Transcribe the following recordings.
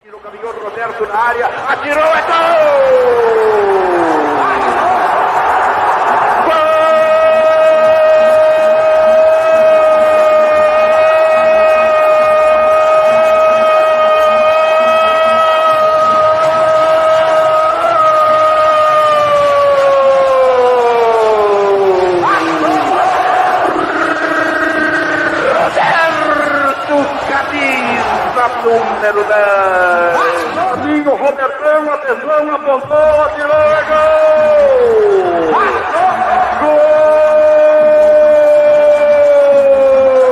Caminhou Roberto na área, atirou, é gol! Número 10. Amigo Robertão, atenção, apontou, atirou, é gol!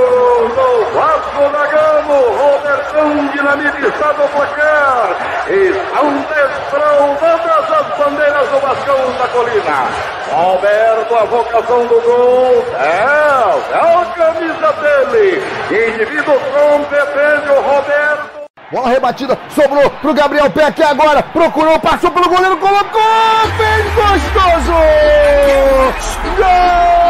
Gol do Vasco da Gama! Robertão dinamizado o placar. Estão desfraudando as bandeiras do Vascão da Colina. Roberto, a vocação do gol. É a camisa dele. Indivíduo competente, o Roberto. Bola rebatida, sobrou pro Gabriel Peck agora, procurou, passou pelo goleiro, colocou, fez gostoso! Gol!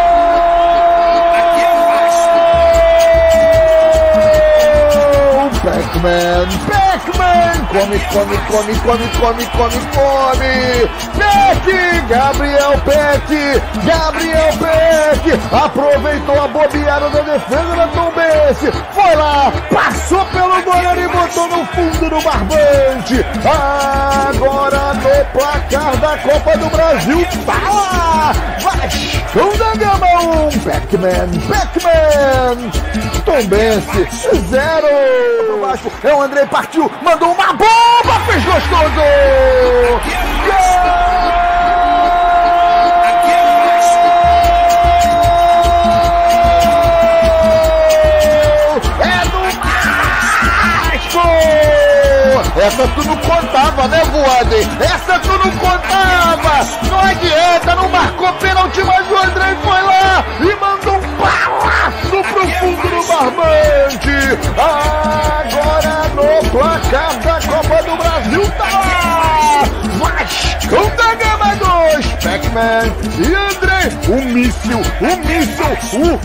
Pac-Man, come! Peck, Gabriel Peck, aproveitou a bobeada da defesa da Tombense, foi lá, passou pelo goleiro e botou no fundo do barbante. Agora no placar da Copa do Brasil, tá lá, Vascão da Gama 1, Pac-Man, Tombense 0. É o André, partiu, mandou uma bomba, fez gostoso! Gol! É do Vasco! Essa tu não contava, né, Voaden? Essa tu não contava! Não adianta, não marcou pênalti, mas o André foi lá e mandou um balaço pro fundo do barbante! Agora no placar da Copa do Brasil tá lá! Vascão da Gama 2, Pac-Man e André, um míssil,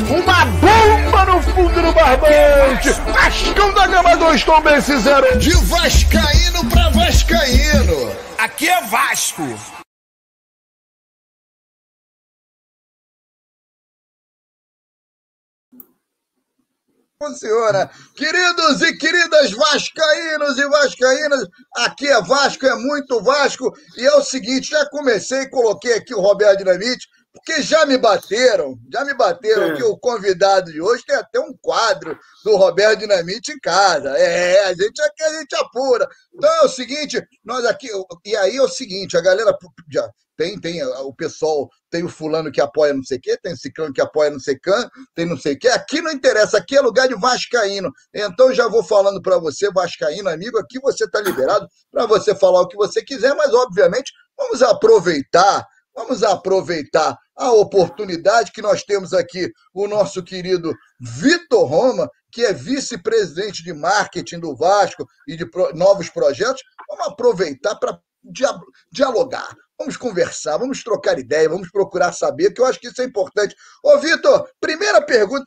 uma bomba no fundo do barbante! Vascão da Gama 2, Tombense 0. De vascaíno pra vascaíno, aqui é Vasco! Senhora, queridos e queridas vascaínos e vascaínas, aqui é Vasco, é muito Vasco, e é o seguinte, já comecei e coloquei aqui o Roberto Dinamite, porque já me bateram que o convidado de hoje tem até um quadro do Roberto Dinamite em casa, a gente apura. Então é o seguinte, nós aqui, e aí é o seguinte, a galera já tem o pessoal, tem o fulano que apoia não sei o quê, tem o ciclano que apoia não sei quem, tem não sei o quê, aqui não interessa, aqui é lugar de vascaíno, então já vou falando para você, vascaíno, amigo, aqui você está liberado para você falar o que você quiser, mas obviamente vamos aproveitar a oportunidade que nós temos aqui, o nosso querido Vitor Roma, que é vice-presidente de marketing do Vasco e de novos projetos, vamos aproveitar para dialogar. Vamos conversar, vamos trocar ideia, vamos procurar saber, que eu acho que isso é importante. Ô, Vitor, primeira pergunta,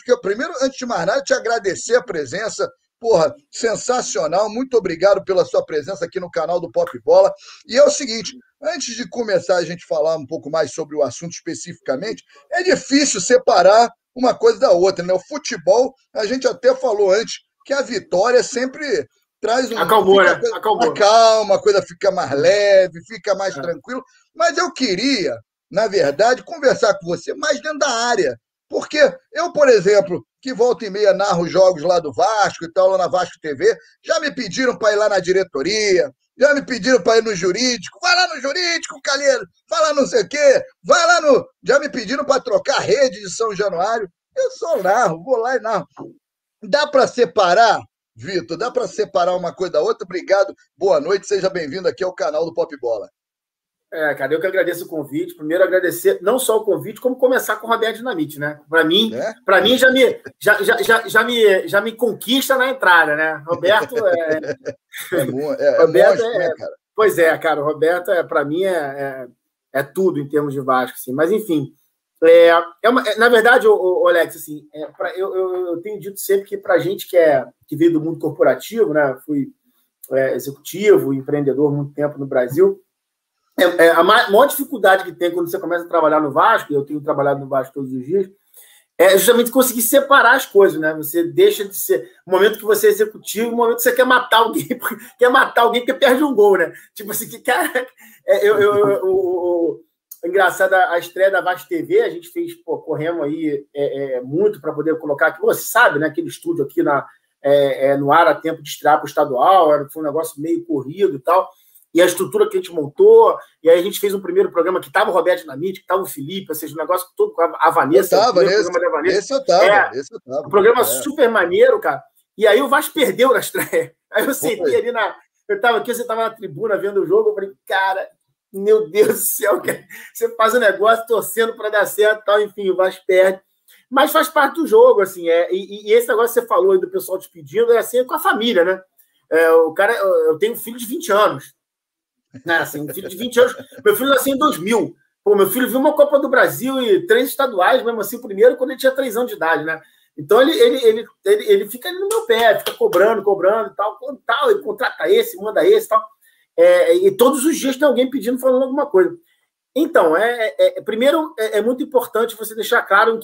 antes de mais nada, te agradecer a presença, porra, sensacional, muito obrigado pela sua presença aqui no canal do Pop Bola. E é o seguinte, antes de começar a gente falar um pouco mais sobre o assunto especificamente, é difícil separar uma coisa da outra, né? O futebol, a gente até falou antes, que a vitória sempre traz acalmou. Acalma, a coisa fica mais leve, fica mais tranquilo. Mas eu queria, na verdade, conversar com você mais dentro da área. Porque eu, por exemplo, que volta e meia narro jogos lá do Vasco e tal, lá na Vasco TV, já me pediram para ir lá na diretoria, já me pediram para ir no jurídico. Vai lá no jurídico, Calheiro, vai lá não sei o quê, vai lá no... Já me pediram para trocar a rede de São Januário. Eu só narro, vou lá e narro. Dá para separar, Vitor? Dá para separar uma coisa da outra? Obrigado, boa noite, seja bem-vindo aqui ao canal do Pop Bola. Cara, eu que agradeço o convite. Primeiro, agradecer não só o convite, como começar com o Roberto Dinamite, né? Para mim já me conquista na entrada, né? Roberto Roberto monstro, né, cara? Pois é, cara, o Roberto, para mim, é tudo em termos de Vasco, assim. Mas, enfim, na verdade, Alex, assim, eu tenho dito sempre que para gente que veio do mundo corporativo, né? Fui executivo, empreendedor há muito tempo no Brasil. A maior dificuldade que tem quando você começa a trabalhar no Vasco, e eu tenho trabalhado no Vasco todos os dias, é justamente conseguir separar as coisas, né? Você deixa de ser o momento que você é executivo, o momento que você quer matar alguém porque perde um gol, né? Tipo assim, que cara. Engraçado, a estreia da Vasco TV, a gente fez, corremos aí muito para poder colocar aqui. Você sabe, né? Aquele estúdio aqui no ar a tempo de estrear para o estadual, foi um negócio meio corrido e tal. E a estrutura que a gente montou, e aí a gente fez um primeiro programa que estava o Roberto Dinamite, que estava o Felipe, ou seja, um negócio todo com a Vanessa. Esse eu tava. Um programa super maneiro, cara. E aí o Vasco perdeu na estreia. Aí eu sentei ali eu estava aqui, você estava na tribuna vendo o jogo, eu falei, cara, meu Deus do céu, você faz um negócio torcendo para dar certo e tal, enfim, o Vasco perde. Mas faz parte do jogo, assim, e esse negócio que você falou aí do pessoal te pedindo, assim, com a família, né? O cara, eu tenho um filho de 20 anos. Assim, um filho de 20 anos. Meu filho nasceu em 2000. Meu filho viu uma Copa do Brasil e 3 estaduais, mesmo assim, o primeiro, quando ele tinha 3 anos de idade, né? Então ele fica ali no meu pé, fica cobrando e tal, ele contrata esse, manda esse e tal. E todos os dias tem alguém pedindo, falando alguma coisa. Então, primeiro, é muito importante você deixar claro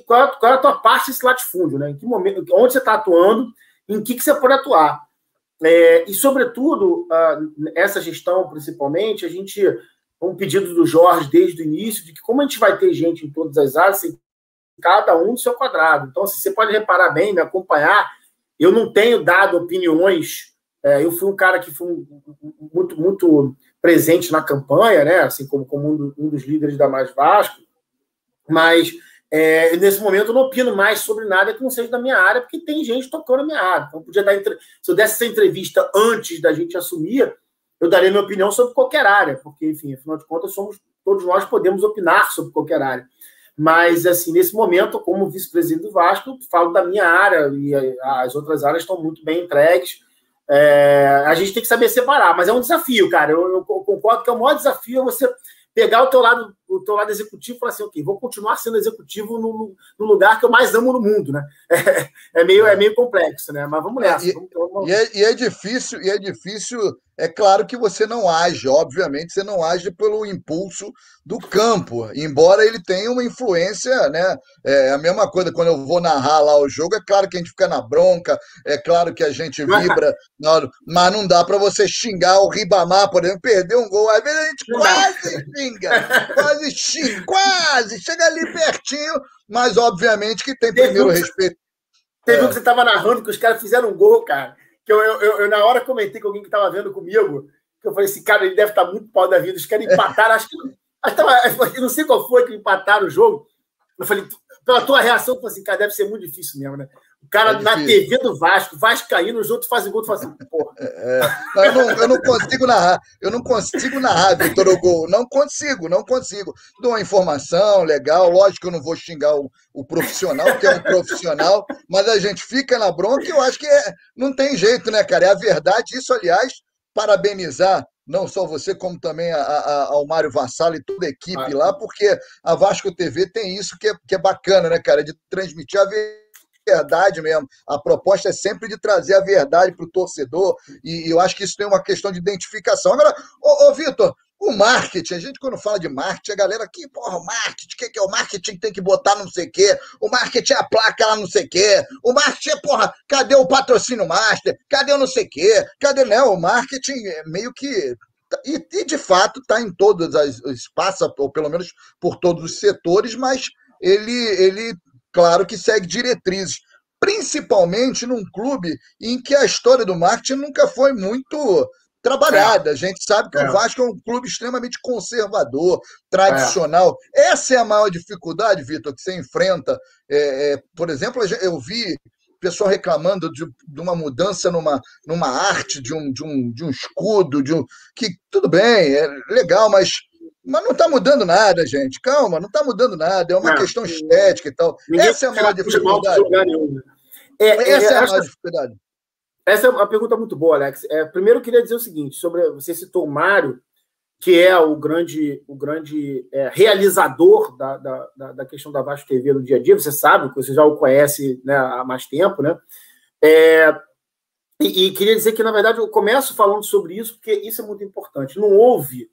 qual é a tua parte desse latifúndio, né? Em que momento, onde você está atuando, em que você pode atuar. E, sobretudo, essa gestão, principalmente, um pedido do Jorge desde o início, de que como a gente vai ter gente em todas as áreas, cada um do seu quadrado. Então, assim, você pode reparar bem, me acompanhar, eu não tenho dado opiniões, eu fui um cara que foi muito, muito presente na campanha, né? Assim, como um dos líderes da Mais Vasco, mas nesse momento eu não opino mais sobre nada que não seja da minha área, porque tem gente tocando na minha área. Então, podia dar se eu desse essa entrevista antes da gente assumir, eu daria minha opinião sobre qualquer área, porque, enfim, afinal de contas, todos nós podemos opinar sobre qualquer área. Mas, assim, nesse momento, como vice-presidente do Vasco, falo da minha área e as outras áreas estão muito bem entregues. A gente tem que saber separar, mas é um desafio, cara. Eu concordo que é o maior desafio você pegar o teu lado executivo e falar assim, ok, vou continuar sendo executivo no lugar que eu mais amo no mundo, né? É meio complexo, né? Mas vamos nessa. E é difícil, é claro que você não age, obviamente, você não age pelo impulso do campo, embora ele tenha uma influência, né? É a mesma coisa quando eu vou narrar lá o jogo, é claro que a gente fica na bronca, é claro que a gente vibra, mas não dá para você xingar o Ribamar, por exemplo, perder um gol, às vezes a gente quase xinga, quase, chega ali pertinho, mas obviamente que tem primeiro respeito. Teve um que você estava narrando que os caras fizeram um gol, cara, que eu na hora comentei com alguém que estava vendo comigo, que eu falei assim, cara, ele deve estar muito pau da vida, os caras empataram, acho que eu não sei qual foi que empataram o jogo. Eu falei, pela tua reação, eu falei assim, cara, deve ser muito difícil mesmo, né? O cara na TV do Vasco caindo, os outros fazem gol, tu fala assim, porra. Eu não consigo narrar, Vitor Hugo, não consigo. Dou uma informação legal, lógico que eu não vou xingar o profissional, que é um profissional, mas a gente fica na bronca e eu acho que não tem jeito, né, cara? É a verdade, isso, aliás, parabenizar não só você, como também ao Mário Vassalo e toda a equipe lá, porque a Vasco TV tem isso que é bacana, né, cara? De transmitir a verdade mesmo. A proposta é sempre de trazer a verdade para o torcedor, e eu acho que isso tem uma questão de identificação. Agora, ô Vitor, o marketing, a gente quando fala de marketing, a galera aqui, porra, o marketing, o que é o marketing? Tem que botar não sei o quê, o marketing é a placa lá não sei o quê, o marketing é, porra, cadê o patrocínio master? Cadê o não sei o quê? Cadê, né? O marketing é meio que... E de fato está em todos os passa, ou pelo menos por todos os setores, mas ele claro que segue diretrizes, principalmente num clube em que a história do marketing nunca foi muito trabalhada. A gente sabe que o Vasco é um clube extremamente conservador, tradicional. Essa é a maior dificuldade, Vitor, que você enfrenta. Por exemplo, eu vi pessoal reclamando de uma mudança numa arte, de um escudo, que tudo bem, é legal, mas não está mudando nada, gente. Calma, não está mudando nada. É uma questão estética e tal. Essa é a maior dificuldade. Essa é a maior dificuldade. Essa é uma pergunta muito boa, Alex. Primeiro, eu queria dizer o seguinte, você citou o Mário, que é o grande realizador da questão da Vasco TV no dia a dia. Você sabe, você já o conhece, né, há mais tempo, né? E queria dizer que, na verdade, eu começo falando sobre isso, porque isso é muito importante. Não houve,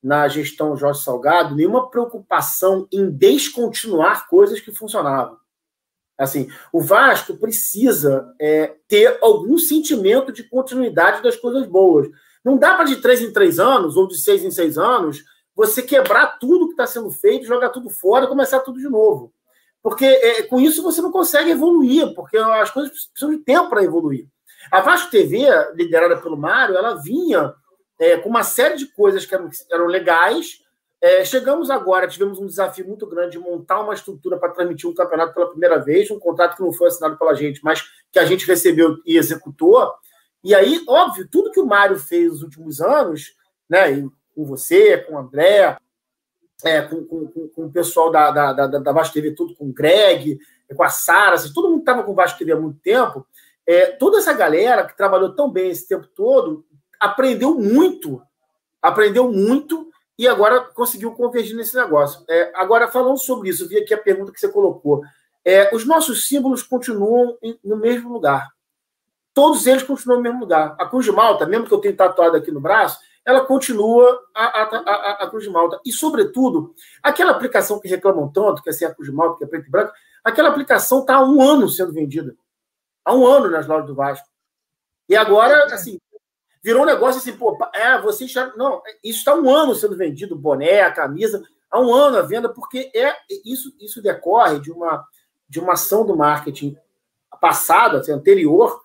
na gestão Jorge Salgado, nenhuma preocupação em descontinuar coisas que funcionavam. Assim, o Vasco precisa ter algum sentimento de continuidade das coisas boas. Não dá para de 3 em 3 anos, ou de 6 em 6 anos, você quebrar tudo que está sendo feito, jogar tudo fora e começar tudo de novo. Porque com isso você não consegue evoluir, porque as coisas precisam de tempo para evoluir. A Vasco TV, liderada pelo Mário, ela vinha com uma série de coisas que eram legais. Chegamos agora, tivemos um desafio muito grande de montar uma estrutura para transmitir um campeonato pela primeira vez, um contrato que não foi assinado pela gente, mas que a gente recebeu e executou. E aí, óbvio, tudo que o Mário fez nos últimos anos, né, com você, com o André, com o pessoal da Vasco TV, tudo com o Greg, com a Sara, assim, todo mundo estava com o Vasco TV há muito tempo. Toda essa galera que trabalhou tão bem esse tempo todo aprendeu muito e agora conseguiu convergir nesse negócio. Agora, falando sobre isso, eu vi aqui a pergunta que você colocou. Os nossos símbolos continuam no mesmo lugar. Todos eles continuam no mesmo lugar. A Cruz de Malta, mesmo que eu tenha tatuado aqui no braço, ela continua a Cruz de Malta. E, sobretudo, aquela aplicação que reclamam tanto, que é assim, a Cruz de Malta, que é preto e branco, aquela aplicação está há 1 ano sendo vendida. Há 1 ano nas lojas do Vasco. E agora, assim, virou um negócio assim, pô, vocês... Não, isso está há 1 ano sendo vendido, o boné, a camisa, há 1 ano a venda, porque isso decorre de uma ação do marketing passada, assim, anterior,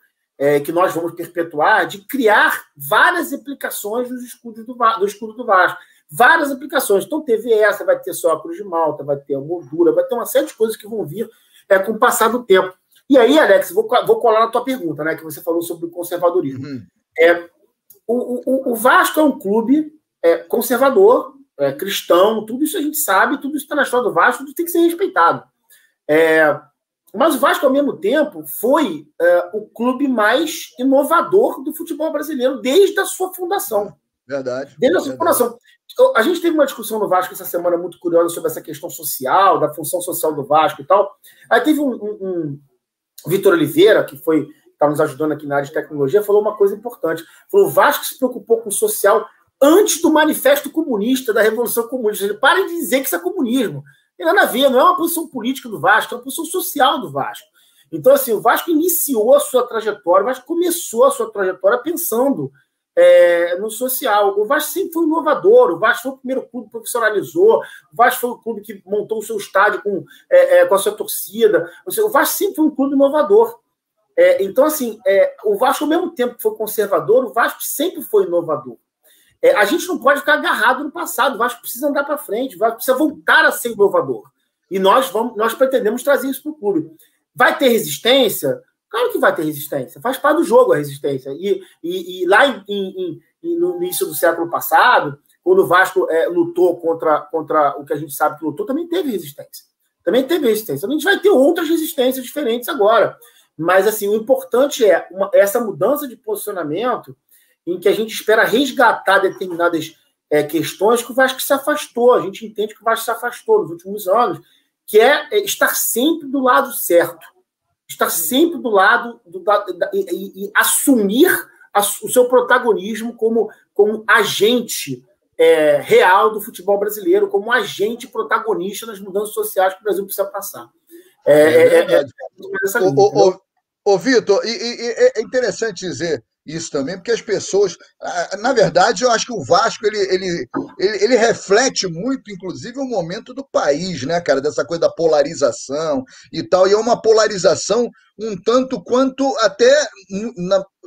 que nós vamos perpetuar, de criar várias aplicações do escudo do Vasco. Várias aplicações. Então, teve essa, vai ter só a Cruz de Malta, vai ter a moldura, vai ter uma série de coisas que vão vir com o passar do tempo. E aí, Alex, vou colar na tua pergunta, né, que você falou sobre o conservadorismo. O Vasco é um clube conservador, cristão, tudo isso a gente sabe, tudo isso está na história do Vasco, tudo tem que ser respeitado. Mas o Vasco, ao mesmo tempo, foi o clube mais inovador do futebol brasileiro desde a sua fundação. Verdade. Desde a sua fundação. A gente teve uma discussão no Vasco essa semana muito curiosa sobre essa questão social, da função social do Vasco e tal. Aí teve um Vitor Oliveira, que está nos ajudando aqui na área de tecnologia, falou uma coisa importante. Falou: o Vasco se preocupou com o social antes do manifesto comunista, da Revolução Comunista. Parem de dizer que isso é comunismo. Tem nada a ver, não é uma posição política do Vasco, é uma posição social do Vasco. Então, assim, o Vasco iniciou a sua trajetória, o Vasco começou a sua trajetória pensando no social. O Vasco sempre foi inovador, o Vasco foi o primeiro clube que profissionalizou, o Vasco foi o clube que montou o seu estádio com a sua torcida. Ou seja, o Vasco sempre foi um clube inovador. Então, assim, o Vasco, ao mesmo tempo que foi conservador, o Vasco sempre foi inovador. A gente não pode ficar agarrado no passado, o Vasco precisa andar para frente, o Vasco precisa voltar a ser inovador. E nós pretendemos trazer isso para o clube. Vai ter resistência? Claro que vai ter resistência, faz parte do jogo a resistência. E lá no início do século passado, quando o Vasco lutou contra o que a gente sabe que lutou, também teve resistência. A gente vai ter outras resistências diferentes agora. Mas, assim, o importante é essa mudança de posicionamento em que a gente espera resgatar determinadas questões que o Vasco se afastou. A gente entende que o Vasco se afastou nos últimos anos, que é estar sempre do lado certo. Estar sempre do lado e assumir o seu protagonismo como agente real do futebol brasileiro, como agente protagonista nas mudanças sociais que o Brasil precisa passar. Vitor, é interessante dizer isso também, porque as pessoas... Na verdade, eu acho que o Vasco ele reflete muito, inclusive, o momento do país, né, cara? Dessa coisa da polarização e tal. E é uma polarização um tanto quanto até,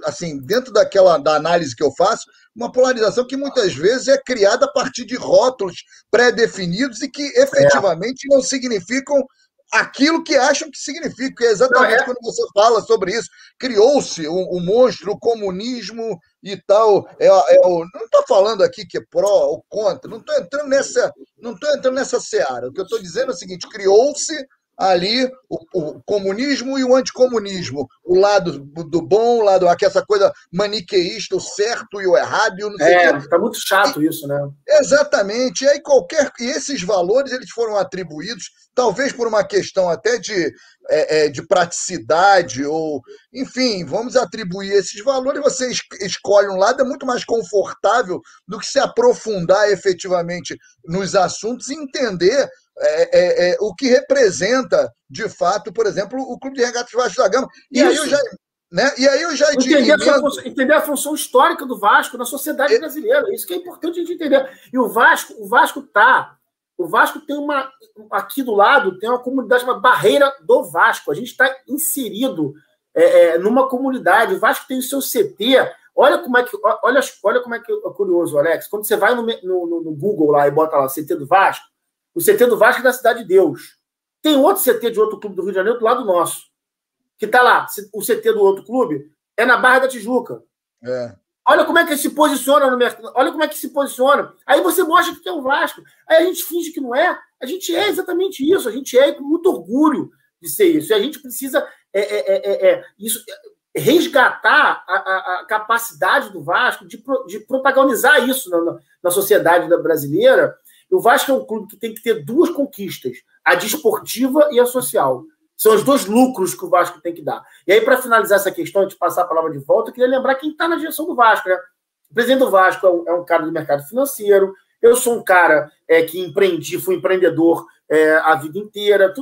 assim, dentro da análise que eu faço, uma polarização que muitas vezes é criada a partir de rótulos pré-definidos e que efetivamente não significam aquilo que acham que significa, que é exatamente quando você fala sobre isso. Criou-se o monstro, o comunismo e tal. Não estou falando aqui que é pró ou contra, não estou entrando nessa seara. O que eu estou dizendo é o seguinte: criou-se ali o comunismo e o anticomunismo, o lado do bom, o lado aqui, essa coisa maniqueísta, o certo e o errado, e o não sei o quê. Tá muito chato isso, né? Exatamente. E aí e esses valores eles foram atribuídos, talvez por uma questão até de praticidade, ou, enfim, vamos atribuir esses valores, você escolhe um lado, é muito mais confortável do que se aprofundar efetivamente nos assuntos e entender o que representa, de fato, por exemplo, o Clube de Regatas Vasco da Gama. E aí eu já... Né? E aí eu já entender a função histórica do Vasco na sociedade brasileira. Isso que é importante a gente entender. E o Vasco tem aqui do lado tem uma comunidade chamada Barreira do Vasco. A gente está inserido numa comunidade. O Vasco tem o seu CT. Olha como é que é curioso, Alex. Quando você vai no Google lá e bota lá CT do Vasco, o CT do Vasco é da Cidade de Deus. Tem outro CT de outro clube do Rio de Janeiro do lado nosso, que está lá, o CT do outro clube, é na Barra da Tijuca. Olha como é que se posiciona no mercado. Olha como é que se posiciona. Aí você mostra que é o Vasco. Aí a gente finge que não é. A gente é exatamente isso. A gente é com muito orgulho de ser isso. E a gente precisa resgatar a capacidade do Vasco de protagonizar isso na sociedade brasileira. O Vasco é um clube que tem que ter duas conquistas, a desportiva e a social. São os dois lucros que o Vasco tem que dar. E aí, para finalizar essa questão, de passar a palavra de volta, eu queria lembrar quem está na direção do Vasco, né? O presidente do Vasco é um cara do mercado financeiro. Eu sou um cara que fui empreendedor a vida inteira.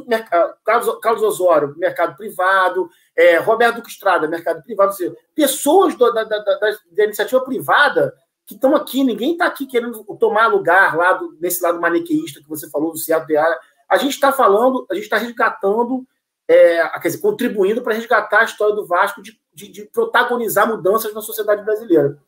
Carlos Osório, mercado privado. Roberto Duque Estrada, mercado privado. Ou seja, pessoas da iniciativa privada que estão aqui. Ninguém está aqui querendo tomar lugar lá nesse lado maniqueísta que você falou, do Certo e Ara. A gente está falando, a gente está resgatando, quer dizer, contribuindo para resgatar a história do Vasco de protagonizar mudanças na sociedade brasileira.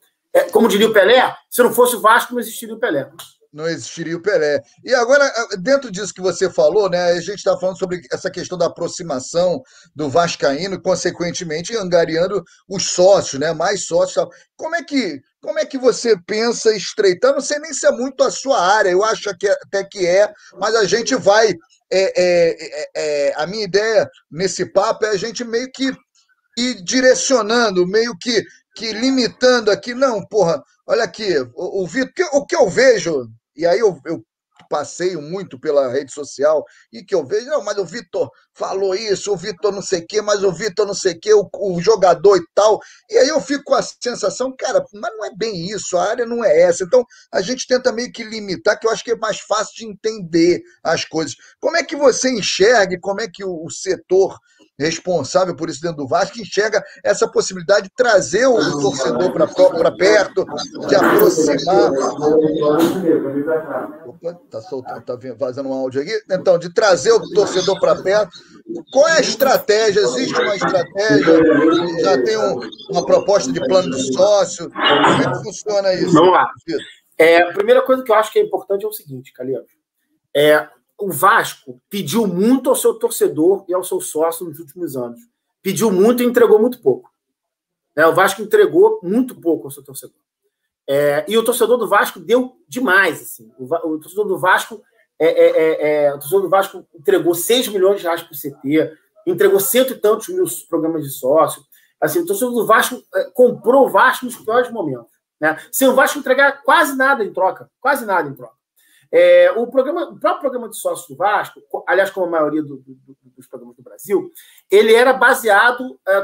Como diria o Pelé, se não fosse o Vasco, não existiria o Pelé. Não existiria o Pelé. E agora, dentro disso que você falou, né, a gente está falando sobre essa questão da aproximação do vascaíno, consequentemente angariando os sócios, né, mais sócios. Como é que você pensa estreitar? Não sei nem se é muito a sua área, eu acho que até que mas a gente vai... a minha ideia nesse papo é a gente meio que ir direcionando, meio que limitando aqui. Não, porra, olha aqui, o Vitor, o que eu vejo, e aí eu passeio muito pela rede social, e que eu vejo, não, mas o Vitor falou isso, o Vitor não sei o quê, mas o Vitor não sei o quê, o jogador e tal, e aí eu fico com a sensação, cara, mas não é bem isso, a área não é essa, então a gente tenta meio que limitar, que eu acho que é mais fácil de entender as coisas. Como é que você enxerga, como é que o setor responsável por isso dentro do Vasco enxerga essa possibilidade de trazer o torcedor para perto, de aproximar. Opa, tá vazando um áudio aqui. Então, de trazer o torcedor para perto. Qual é a estratégia? Existe uma estratégia? Já tem uma proposta de plano de sócio? Como é que funciona isso? Vamos lá. A primeira coisa que eu acho que é importante é o seguinte, Calil. O Vasco pediu muito ao seu torcedor e ao seu sócio nos últimos anos. Pediu muito e entregou muito pouco. O Vasco entregou muito pouco ao seu torcedor. E o torcedor do Vasco deu demais. Assim. O torcedor do Vasco entregou 6 milhões de reais para o CT, entregou 100 e tantos mil programas de sócio. Assim, o torcedor do Vasco comprou o Vasco nos piores momentos. Né? Sem o Vasco entregar quase nada em troca. Quase nada em troca. O próprio programa de sócios do Vasco, aliás, como a maioria dos programas do Brasil, ele era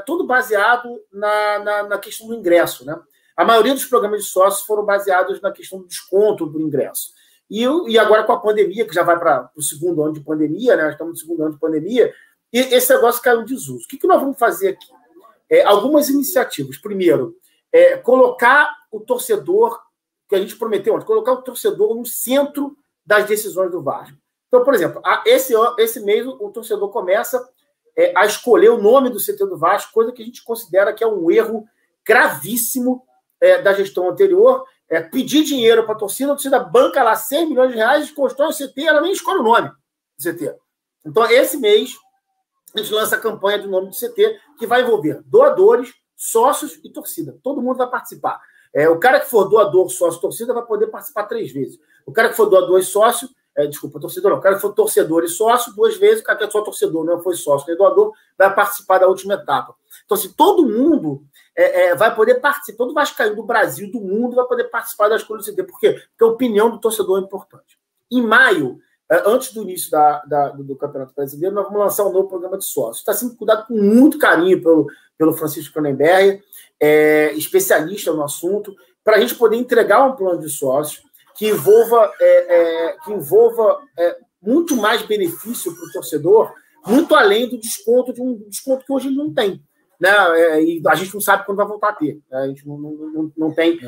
tudo baseado na questão do ingresso. Né? A maioria dos programas de sócios foram baseados na questão do desconto do ingresso. E agora, com a pandemia, que já vai para o segundo ano de pandemia, né? Nós estamos no segundo ano de pandemia, e esse negócio caiu em desuso. O que nós vamos fazer aqui? Algumas iniciativas. Primeiro, colocar o torcedor, que a gente prometeu antes, colocar o torcedor no centro das decisões do Vasco. Então, por exemplo, esse mês o torcedor começa a escolher o nome do CT do Vasco, coisa que a gente considera que é um erro gravíssimo da gestão anterior. Pedir dinheiro para a torcida banca lá 100 milhões de reais, constrói o CT, ela nem escolhe o nome do CT. Então, esse mês, a gente lança a campanha do nome do CT, que vai envolver doadores, sócios e torcida. Todo mundo vai participar. O cara que for doador, sócio, torcida, vai poder participar 3 vezes. O cara que for doador e sócio desculpa, torcedor não, o cara que for torcedor e sócio 2 vezes, o cara que é só torcedor, não foi sócio, nem doador, vai participar da última etapa. Então, assim, todo mundo vai poder participar, todo vascaíno do Brasil, do mundo, vai poder participar da escolha do CT. Por quê? Porque a opinião do torcedor é importante. Em maio, antes do início do Campeonato Brasileiro, nós vamos lançar um novo programa de sócios. Está sendo cuidado com muito carinho pelo Francisco Cronenberg, especialista no assunto, para a gente poder entregar um plano de sócios que envolva muito mais benefício para o torcedor, muito além do desconto, de um desconto que hoje ele não tem. Né? E a gente não sabe quando vai voltar a ter. Né? A gente não tem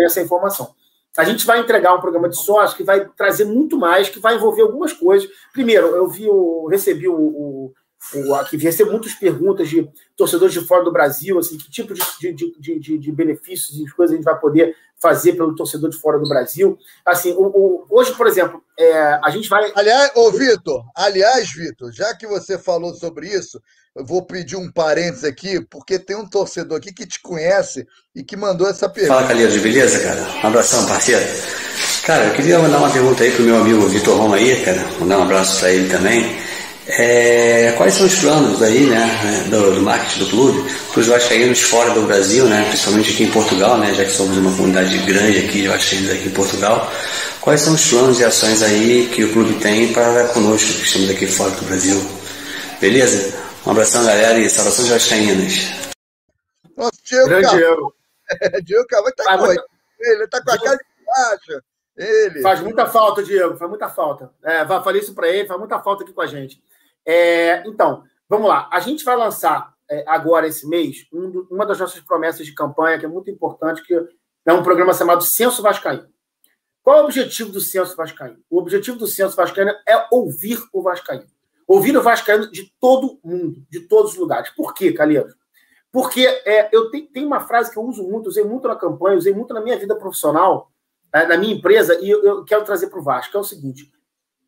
essa informação. A gente vai entregar um programa de sócio que vai trazer muito mais, que vai envolver algumas coisas. Primeiro, recebi muitas perguntas de torcedores de fora do Brasil, assim, que tipo de benefícios e coisas a gente vai poder fazer pelo torcedor de fora do Brasil. Assim, hoje, por exemplo, a gente vai... Aliás, Vitor, já que você falou sobre isso, eu vou pedir um parênteses aqui, porque tem um torcedor aqui que te conhece e que mandou essa pergunta. Fala, Calheiros, beleza, cara? Um abração, parceiro. Cara, eu queria mandar uma pergunta aí pro meu amigo Vitor Roma aí, cara, mandar um abraço para ele também. Quais são os planos aí, né, do marketing do clube para os vascaínos fora do Brasil, né, principalmente aqui em Portugal, né, já que somos uma comunidade grande aqui de vascaínos aqui em Portugal? Quais são os planos e ações aí que o clube tem para conosco, que estamos aqui fora do Brasil? Beleza? Um abração, galera, e saudações vascaínas. Nossa, Diego Carvalho tá muito... Ele tá com a cara de baixa. Ele. Faz muita falta, Diego, faz muita falta. Falei isso para ele, faz muita falta aqui com a gente. Então, vamos lá. A gente vai lançar agora, esse mês, uma das nossas promessas de campanha, que é muito importante, que é um programa chamado Censo Vascaíno. Qual é o objetivo do Censo Vascaíno? O objetivo do Censo Vascaíno é ouvir o vascaíno. Ouvir o vascaíno de todo mundo, de todos os lugares. Por quê, Calheiros? Porque eu tenho uma frase que eu uso muito, usei muito na campanha, usei muito na minha vida profissional, na minha empresa, e eu quero trazer para o Vasco, que é o seguinte: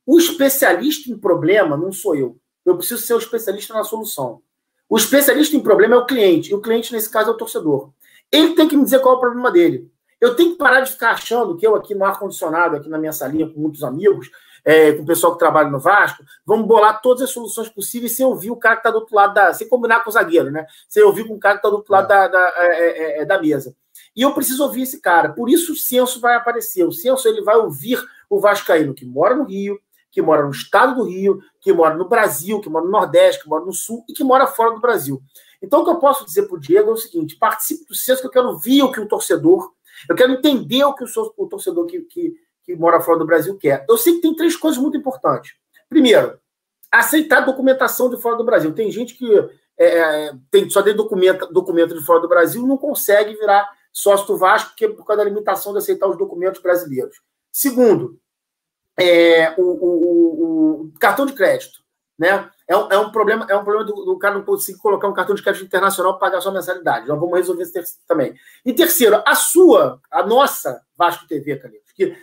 o especialista em problema não sou eu. Eu preciso ser o especialista na solução. O especialista em problema é o cliente, e o cliente, nesse caso, é o torcedor. Ele tem que me dizer qual é o problema dele. Eu tenho que parar de ficar achando que eu aqui no ar-condicionado, aqui na minha salinha, com muitos amigos, com o pessoal que trabalha no Vasco, vamos bolar todas as soluções possíveis sem ouvir o cara que está do outro lado sem combinar com o zagueiro, né? Sem ouvir com o cara que está do outro lado da mesa. E eu preciso ouvir esse cara. Por isso o Censo vai aparecer. O Censo, ele vai ouvir o vascaíno que mora no Rio, que mora no estado do Rio, que mora no Brasil, que mora no Nordeste, que mora no Sul e que mora fora do Brasil. Então, o que eu posso dizer para o Diego é o seguinte: participe do Censo, que eu quero ouvir o que o torcedor, eu quero entender o que o torcedor que mora fora do Brasil quer. Eu sei que tem 3 coisas muito importantes. Primeiro, aceitar documentação de fora do Brasil. Tem gente que só tem documento de fora do Brasil e não consegue virar sócio do Vasco, porque por causa da limitação de aceitar os documentos brasileiros. Segundo, o cartão de crédito. Né? É um problema do cara não conseguir colocar um cartão de crédito internacional para pagar sua mensalidade. Nós vamos resolver isso também. E terceiro, a nossa Vasco TV, Calheiros, que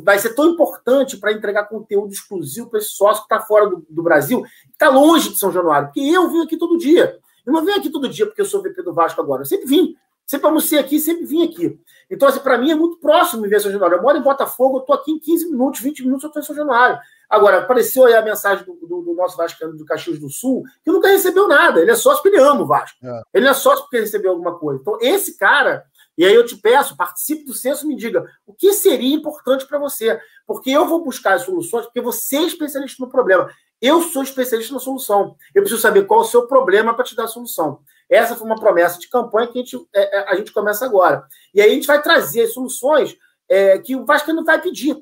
vai ser tão importante para entregar conteúdo exclusivo para esse sócio que está fora do Brasil, que está longe de São Januário. Porque eu vim aqui todo dia. Eu não venho aqui todo dia porque eu sou VP do Vasco agora. Eu sempre vim. Sempre almocei aqui, sempre vim aqui. Então, assim, para mim é muito próximo me ver São Januário. Eu moro em Botafogo, eu estou aqui em 15 minutos, 20 minutos, eu estou em São Januário. Agora, apareceu aí a mensagem do nosso vascaíno do Caxias do Sul, que nunca recebeu nada. Ele é sócio porque ele ama o Vasco. Ele não é sócio porque recebeu alguma coisa. Então, esse cara, e aí eu te peço, participe do Censo, me diga o que seria importante para você. Porque eu vou buscar as soluções, porque você é especialista no problema. Eu sou especialista na solução. Eu preciso saber qual é o seu problema para te dar a solução. Essa foi uma promessa de campanha que a gente começa agora. E aí a gente vai trazer soluções que o Vascaíno vai pedir.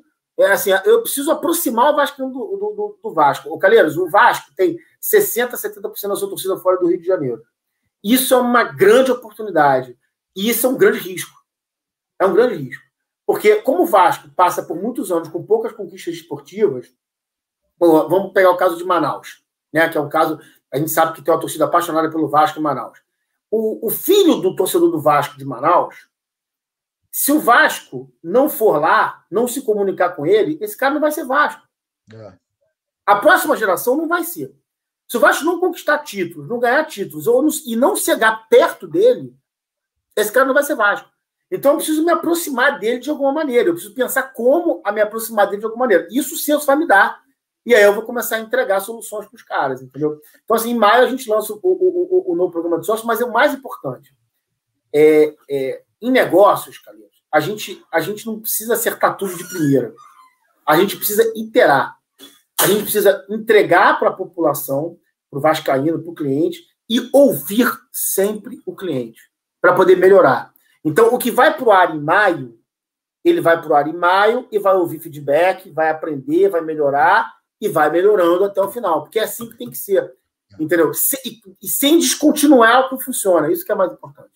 Assim, eu preciso aproximar o Vascaíno do Vasco. O Calheiros, o Vasco tem 60%, 70% da sua torcida fora do Rio de Janeiro. Isso é uma grande oportunidade. E isso é um grande risco. É um grande risco. Porque como o Vasco passa por muitos anos com poucas conquistas esportivas, vamos pegar o caso de Manaus, né? Que é um caso, a gente sabe que tem uma torcida apaixonada pelo Vasco em Manaus. O filho do torcedor do Vasco de Manaus, se o Vasco não for lá, não se comunicar com ele, esse cara não vai ser Vasco. A próxima geração não vai ser. Se o Vasco não conquistar títulos, não ganhar títulos, e não chegar perto dele, esse cara não vai ser Vasco. Então eu preciso me aproximar dele de alguma maneira. Eu preciso pensar como me aproximar dele de alguma maneira. Isso o Censo vai me dar. E aí eu vou começar a entregar soluções para os caras, entendeu? Então, assim, em maio a gente lança o novo programa de sócio, mas é o mais importante. Em negócios, Calheiros, a gente não precisa acertar tudo de primeira. A gente precisa iterar. A gente precisa entregar para a população, para o vascaíno, para o cliente, e ouvir sempre o cliente, para poder melhorar. Então, o que vai para o ar em maio, ele vai para o ar em maio e vai ouvir feedback, vai aprender, vai melhorar e vai melhorando até o final, porque é assim que tem que ser, entendeu? E sem descontinuar o que funciona, isso que é mais importante.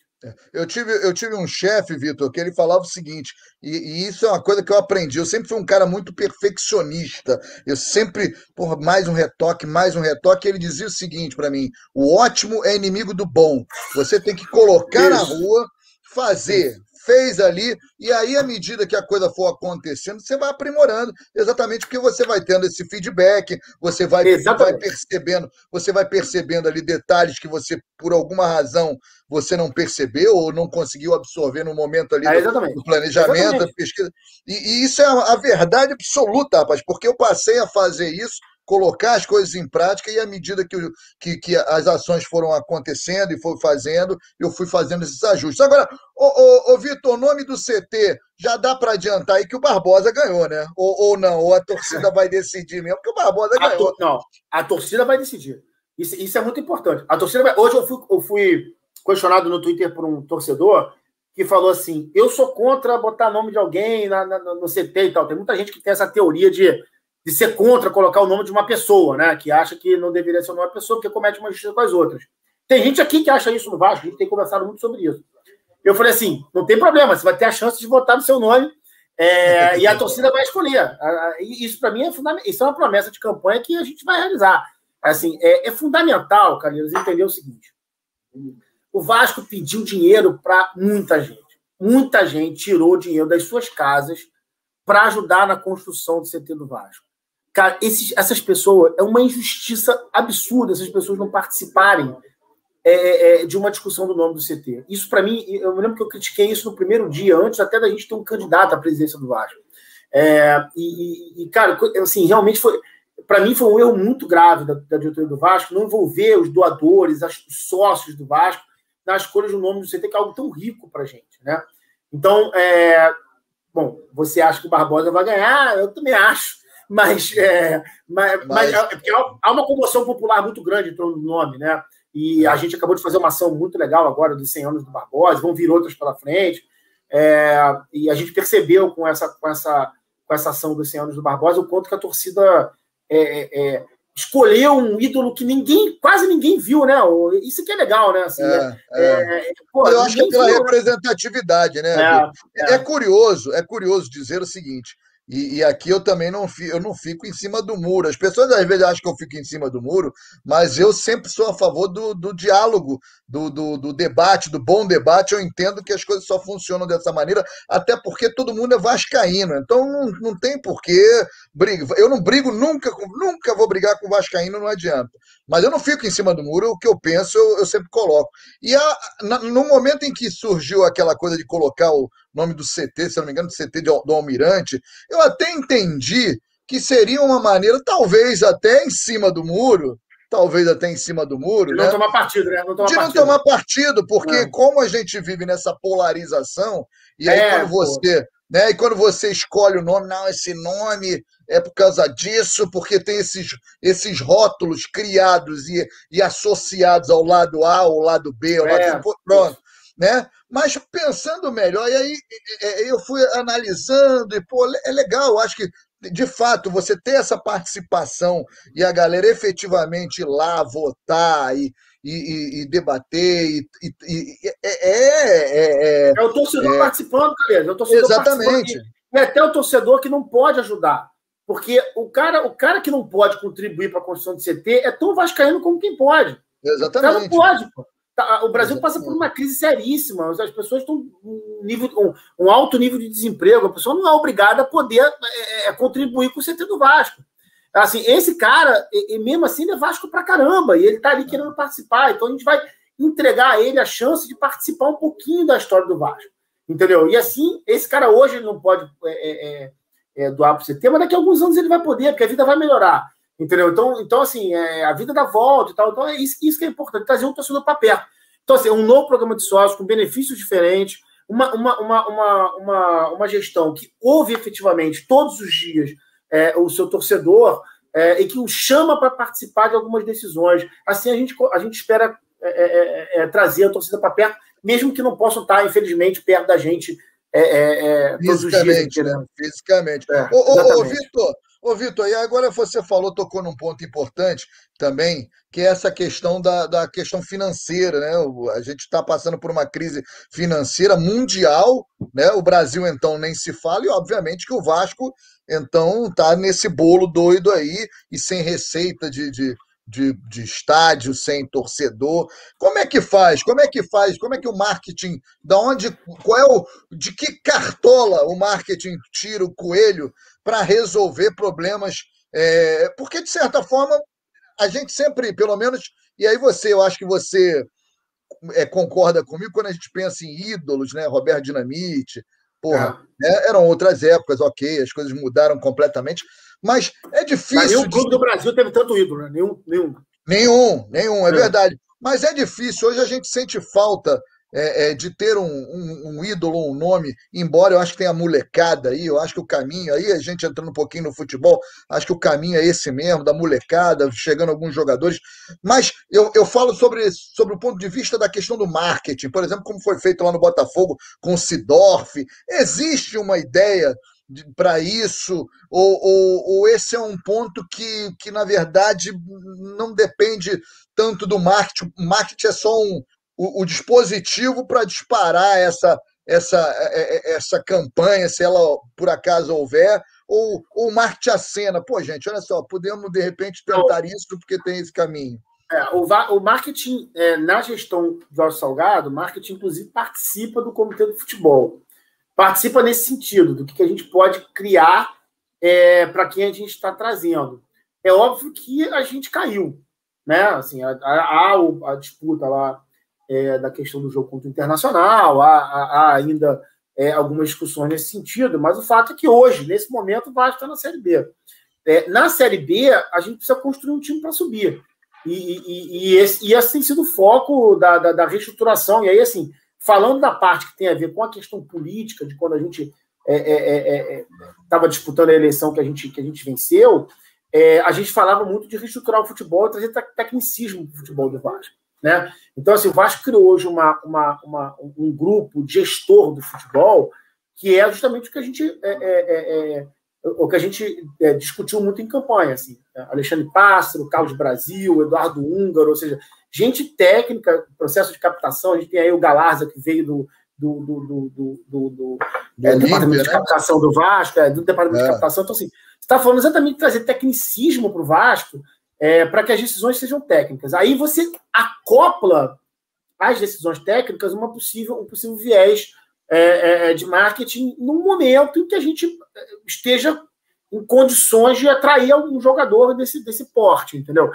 Eu tive um chefe, Vitor, que ele falava o seguinte, e isso é uma coisa que eu aprendi. Eu sempre fui um cara muito perfeccionista. Eu sempre, mais um retoque, ele dizia o seguinte para mim: o ótimo é inimigo do bom. Você tem que colocar na rua, fazer. Fez ali, e aí, à medida que a coisa for acontecendo, você vai aprimorando, exatamente porque você vai tendo esse feedback, você vai percebendo ali detalhes que você, por alguma razão, você não percebeu ou não conseguiu absorver no momento ali do planejamento, da pesquisa. E isso é a verdade absoluta, rapaz, porque eu passei a fazer isso, colocar as coisas em prática, e à medida que as ações foram acontecendo e foi fazendo, eu fui fazendo esses ajustes. Agora, Vitor, o nome do CT, já dá para adiantar aí que o Barbosa ganhou, né? Ou não? Ou a torcida vai decidir mesmo, porque o Barbosa ganhou. Não, a torcida vai decidir. Isso é muito importante. A torcida vai... Hoje eu fui questionado no Twitter por um torcedor que falou assim: eu sou contra botar nome de alguém no CT e tal. Tem muita gente que tem essa teoria de ser contra colocar o nome de uma pessoa, né? Que acha que não deveria ser o nome de uma pessoa porque comete uma injustiça com as outras. Tem gente aqui que acha isso no Vasco, a gente tem conversado muito sobre isso. Eu falei assim, não tem problema, você vai ter a chance de votar no seu nome e a torcida vai escolher. Isso, para mim, é fundamental. Isso é uma promessa de campanha que a gente vai realizar. Assim, é fundamental, Calheiros, entender o seguinte: o Vasco pediu dinheiro para muita gente. Muita gente tirou dinheiro das suas casas para ajudar na construção do CT do Vasco. Cara, essas pessoas, é uma injustiça absurda essas pessoas não participarem de uma discussão do nome do CT. Isso, para mim, eu me lembro que eu critiquei isso no primeiro dia, antes até da gente ter um candidato à presidência do Vasco. Cara, assim, realmente foi... Para mim, foi um erro muito grave da diretoria do Vasco não envolver os doadores, os sócios do Vasco, na escolha do nome do CT, que é algo tão rico para a gente, né? Então, bom, você acha que o Barbosa vai ganhar? Eu também acho. Mas porque há uma comoção popular muito grande em torno do nome, né? E a gente acabou de fazer uma ação muito legal agora dos 100 anos do Barbosa, vão vir outras pela frente. E a gente percebeu com essa ação dos 100 anos do Barbosa o quanto que a torcida escolheu um ídolo que quase ninguém viu, né? Isso que é legal, né? Assim, eu acho que é pela representatividade, né? É curioso dizer o seguinte. E aqui eu também não fico em cima do muro. As pessoas às vezes acham que eu fico em cima do muro, mas eu sempre sou a favor do diálogo, do debate, do bom debate. Eu entendo que as coisas só funcionam dessa maneira, até porque todo mundo é vascaíno. Então não tem porquê briga. Eu não brigo nunca vou brigar com o vascaíno, não adianta. Mas eu não fico em cima do muro, o que eu penso eu sempre coloco. E no momento em que surgiu aquela coisa de colocar o nome do CT, se não me engano, do CT do Almirante, eu até entendi que seria uma maneira, talvez até em cima do muro, de não tomar partido, né? Não tomar partido, porque como a gente vive nessa polarização, e aí quando você escolhe o nome, não, esse nome é por causa disso, porque tem esses rótulos criados e associados ao lado A, ao lado B, ao lado... Pronto. Né? Mas pensando melhor, e aí eu fui analisando, e é legal, eu acho que, de fato, você ter essa participação e a galera efetivamente ir lá votar e debater. É o torcedor participando, Calheiros. É o torcedor exatamente. E até o torcedor que não pode ajudar. Porque o cara que não pode contribuir para a construção do CT é tão vascaíno como quem pode. Exatamente. O cara não pode, pô. O Brasil passa por uma crise seríssima. As pessoas estão um alto nível de desemprego. A pessoa não é obrigada a poder contribuir com o CT do Vasco. Assim, esse cara, mesmo assim, ele é Vasco pra caramba. E ele está ali querendo participar. Então, a gente vai entregar a ele a chance de participar um pouquinho da história do Vasco. entendeu? E assim, esse cara hoje ele não pode doar para o CT, mas daqui a alguns anos ele vai poder, porque a vida vai melhorar, entendeu? Então assim, a vida dá volta e tal, então é isso que é importante, trazer um torcedor para perto. Então, assim, um novo programa de sócios com benefícios diferentes, uma gestão que ouve efetivamente todos os dias o seu torcedor e que o chama para participar de algumas decisões. Assim, a gente espera trazer a torcida para perto, mesmo que não possam estar, infelizmente, perto da gente todos os dias. Né? Fisicamente. Ô, Vitor, e agora você tocou num ponto importante também, que é essa questão da questão financeira, né? A gente está passando por uma crise financeira mundial, né? O Brasil, então, nem se fala, e obviamente que o Vasco, então, está nesse bolo doido aí, e sem receita de estádio, sem torcedor. Como é que faz? Como é que o marketing, de que cartola o marketing tira o coelho para resolver problemas? Porque, de certa forma, a gente sempre, pelo menos, e aí eu acho que você concorda comigo, quando a gente pensa em ídolos, né? Roberto Dinamite, eram outras épocas, ok, as coisas mudaram completamente, mas é difícil. Mas nenhum clube do Brasil teve tanto ídolo, né? Nenhum, é verdade. Mas é difícil, hoje a gente sente falta de ter um ídolo, um nome, embora eu acho que tenha a molecada aí, eu acho que o caminho, aí a gente entrando um pouquinho no futebol, acho que o caminho é esse mesmo, da molecada, chegando alguns jogadores, mas eu falo sobre o ponto de vista da questão do marketing, por exemplo, como foi feito lá no Botafogo com o Seedorf. Existe uma ideia para isso, ou esse é um ponto que, na verdade, não depende tanto do marketing, o marketing é só o dispositivo para disparar essa campanha, se ela por acaso houver, ou o marketing acena. Pô, gente, olha só, podemos de repente tentar isso porque tem esse caminho. O marketing, na gestão do Jorge Salgado, o marketing, inclusive, participa do Comitê do Futebol. Participa nesse sentido, do que a gente pode criar para quem a gente está trazendo. É óbvio que a gente caiu, né? Assim, a disputa lá da questão do jogo contra o Internacional, há ainda algumas discussões nesse sentido, mas o fato é que hoje, nesse momento, o Vasco está na Série B. Na Série B, a gente precisa construir um time para subir. E esse tem sido o foco da reestruturação. E aí, assim, falando da parte que tem a ver com a questão política, de quando a gente estava disputando a eleição que a gente venceu, a gente falava muito de reestruturar o futebol e trazer tecnicismo para o futebol do Vasco. Né? Então, assim, o Vasco criou hoje um grupo gestor do futebol que é justamente o que a gente discutiu muito em campanha. Assim, Alexandre Pássaro, Carlos Brasil, Eduardo Húngaro, ou seja, gente técnica, processo de captação. A gente tem aí o Galarza, que veio do departamento de captação do Vasco, do departamento de captação. Então, assim, você está falando exatamente de trazer tecnicismo para o Vasco, para que as decisões sejam técnicas. Aí você acopla às decisões técnicas um possível viés de marketing num momento em que a gente esteja em condições de atrair algum jogador desse porte, entendeu?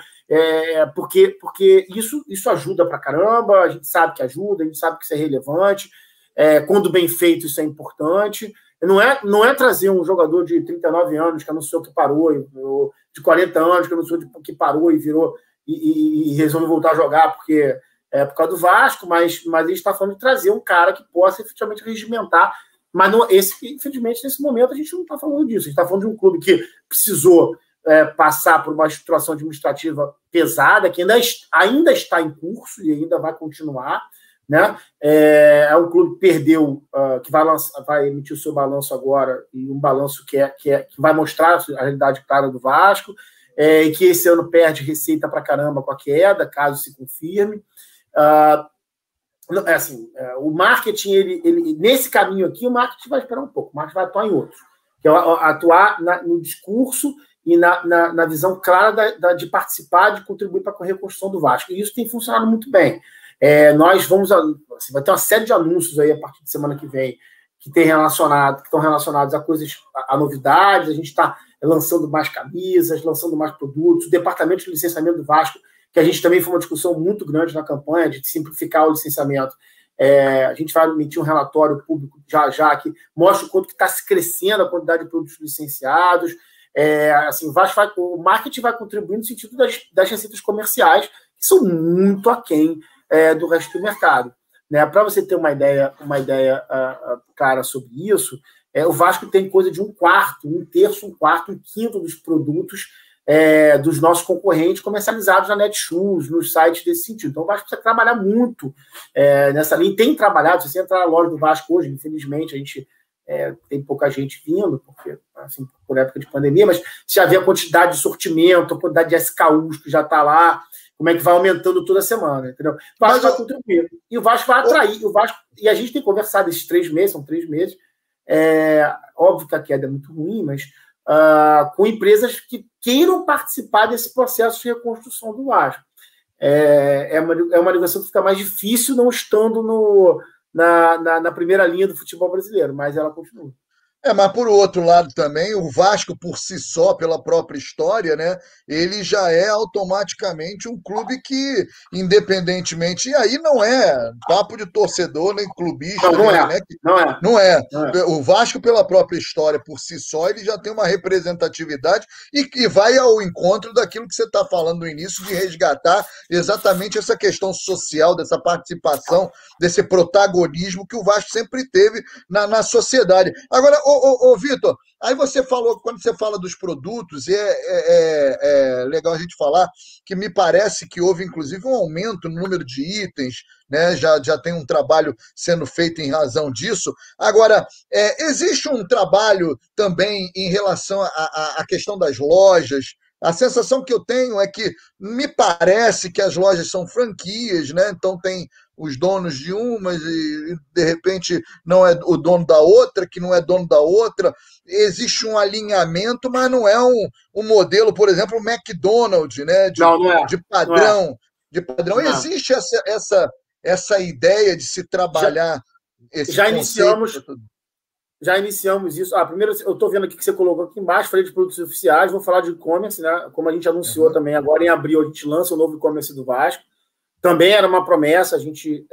Porque isso ajuda pra caramba, a gente sabe que ajuda, a gente sabe que isso é relevante, quando bem feito isso é importante. Não é trazer um jogador de 39 anos que anunciou que parou, ou de 40 anos que anunciou que parou e virou e resolveu voltar a jogar porque por causa do Vasco, mas ele está falando de trazer um cara que possa efetivamente regimentar. Mas infelizmente, nesse momento, a gente não está falando disso. A gente está falando de um clube que precisou passar por uma estruturação administrativa pesada, que ainda está em curso e ainda vai continuar. Né? É um clube que perdeu, que vai emitir o seu balanço agora, e um balanço que vai mostrar a realidade clara do Vasco, e que esse ano perde receita para caramba com a queda, caso se confirme. O marketing, ele nesse caminho aqui, o marketing vai esperar um pouco, o marketing vai atuar em outros, que é atuar no discurso e na visão clara de participar, de contribuir para a reconstrução do Vasco. E isso tem funcionado muito bem. Nós vai ter uma série de anúncios aí a partir de semana que vem que estão relacionados a novidades. A gente está lançando mais camisas, lançando mais produtos. O departamento de licenciamento do Vasco, que a gente também foi uma discussão muito grande na campanha de simplificar o licenciamento. A gente vai emitir um relatório público já que mostra o quanto que está se crescendo a quantidade de produtos licenciados. Assim, o marketing vai contribuir no sentido das receitas comerciais, que são muito aquém do resto do mercado. Né? Para você ter uma ideia clara sobre isso, o Vasco tem coisa de 1/4, 1/3, 1/4, 1/5 dos produtos dos nossos concorrentes comercializados na Netshoes, nos sites desse sentido. Então, o Vasco precisa trabalhar muito nessa linha. Tem trabalhado, se você entrar na loja do Vasco hoje, infelizmente, a gente tem pouca gente vindo, porque, assim, por época de pandemia, mas se já vê a quantidade de sortimento, a quantidade de SKUs que já está lá, como é que vai aumentando toda semana, entendeu? O Vasco vai contribuir. E o Vasco vai atrair. E a gente tem conversado esses 3 meses, são 3 meses, óbvio que a queda é muito ruim, mas com empresas que queiram participar desse processo de reconstrução do Vasco. É uma negociação que fica mais difícil não estando na primeira linha do futebol brasileiro, mas ela continua. Mas por outro lado também, o Vasco por si só, pela própria história, né, ele já é automaticamente um clube que, independentemente, e aí não é papo de torcedor, nem clubista, não é. O Vasco, pela própria história por si só, ele já tem uma representatividade e vai ao encontro daquilo que você está falando no início, de resgatar exatamente essa questão social, dessa participação, desse protagonismo que o Vasco sempre teve na sociedade. Agora, Vitor, aí você falou, quando você fala dos produtos, é legal a gente falar que me parece que houve, inclusive, um aumento no número de itens, né? Já tem um trabalho sendo feito em razão disso. Agora, existe um trabalho também em relação à questão das lojas. A sensação que eu tenho é que me parece que as lojas são franquias, né? Então tem os donos de umas e, de repente, não é o dono da outra, que não é dono da outra. Existe um alinhamento, mas não é um modelo, por exemplo, o McDonald's, né? De padrão. De padrão. Não. Existe essa ideia de se trabalhar esse conceito? Já iniciamos isso. Primeiro, eu estou vendo aqui que você colocou aqui embaixo, falei de produtos oficiais, vou falar de e-commerce, né? Como a gente anunciou também agora, em abril a gente lança o novo e-commerce do Vasco. Também era uma promessa a gente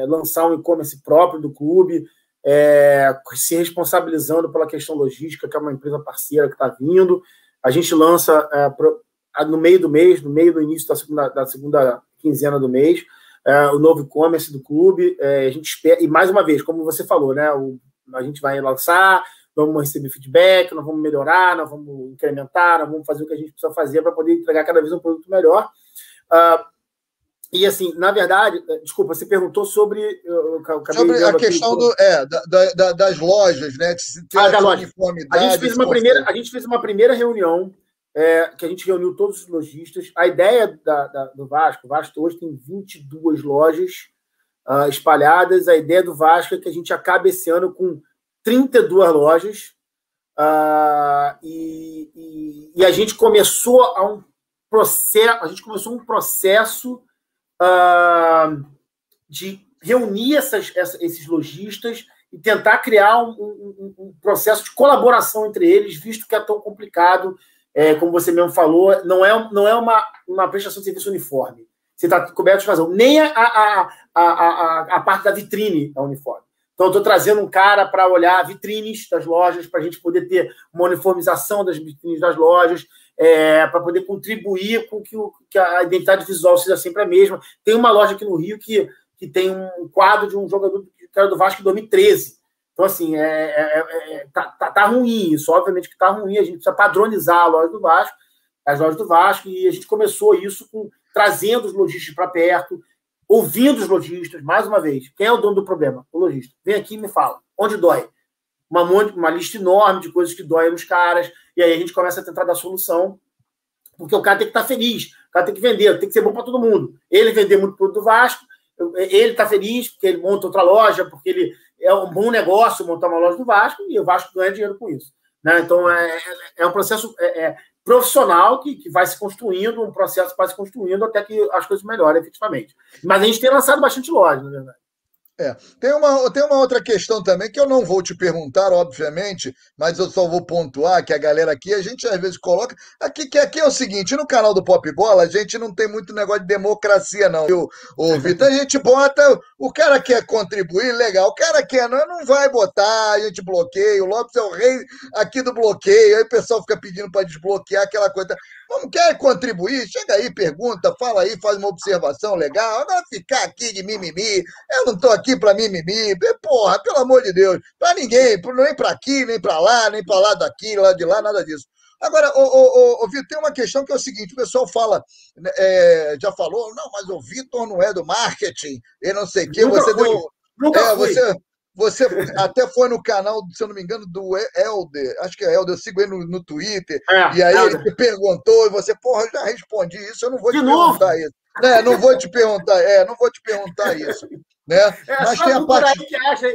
lançar um e-commerce próprio do clube, se responsabilizando pela questão logística, que é uma empresa parceira que está vindo. A gente lança no meio do mês, no início da segunda quinzena do mês, o novo e-commerce do clube. A gente espera, e mais uma vez, como você falou, né? A gente vai lançar, vamos receber feedback, nós vamos melhorar, nós vamos incrementar, nós vamos fazer o que a gente precisa fazer para poder entregar cada vez um produto melhor. E, assim, na verdade, desculpa, você perguntou sobre a questão das lojas, né? De se ter essa uniformidade. A gente fez uma primeira reunião, que a gente reuniu todos os lojistas. A ideia do Vasco, o Vasco hoje tem 22 lojas espalhadas. A ideia do Vasco é que a gente acabe esse ano com 32 lojas. E a gente começou um processo de reunir esses lojistas e tentar criar um processo de colaboração entre eles, visto que é tão complicado, como você mesmo falou, não é uma prestação de serviço uniforme. Você está coberto de razão. Nem a parte da vitrine é uniforme. Então, eu estou trazendo um cara para olhar vitrines das lojas, para a gente poder ter uma uniformização das vitrines das lojas, para poder contribuir com que a identidade visual seja sempre a mesma. Tem uma loja aqui no Rio que tem um quadro de um jogador que era do Vasco em 2013. Então, assim, tá ruim isso. Obviamente que está ruim. A gente precisa padronizar a loja do Vasco, as lojas do Vasco, e a gente começou isso trazendo os lojistas para perto, ouvindo os lojistas, mais uma vez. Quem é o dono do problema? O lojista. Vem aqui e me fala. Onde dói? Uma lista enorme de coisas que doem nos caras, e aí a gente começa a tentar dar solução, porque o cara tem que estar feliz, o cara tem que vender, tem que ser bom para todo mundo. Ele vender muito produto do Vasco, ele está feliz porque ele monta outra loja, porque ele é um bom negócio montar uma loja do Vasco, e o Vasco ganha dinheiro com isso. Né? Então, é um processo profissional que vai se construindo, um processo que vai se construindo até que as coisas melhorem efetivamente. Mas a gente tem lançado bastante loja, na verdade. Tem uma outra questão também que eu não vou te perguntar, obviamente, mas eu só vou pontuar que a galera aqui, a gente às vezes coloca. Aqui é o seguinte: no canal do Pop Bola, a gente não tem muito negócio de democracia, não, viu, ô Vitor? A gente bota. O cara quer contribuir, legal. O cara quer, não vai botar, a gente bloqueia. O Lopes é o rei aqui do bloqueio. Aí o pessoal fica pedindo para desbloquear aquela coisa. Como quer contribuir? Chega aí, pergunta, fala aí, faz uma observação legal. Agora ficar aqui de mimimi. Eu não tô aqui para mimimi. Porra, pelo amor de Deus. Para ninguém, nem para aqui, nem para lá daqui, lá de lá, nada disso. Agora, Vitor, tem uma questão que é o seguinte: o pessoal fala, já falou, não, mas o Vitor não é do marketing, e não sei o quê. Você até foi no canal, se eu não me engano, do Helder, acho que é Helder, eu sigo ele no Twitter, e aí ele te perguntou, e você, porra, eu já respondi isso, eu não vou te perguntar isso. Não vou te perguntar isso. Né? Mas tem a parte. Aí que acha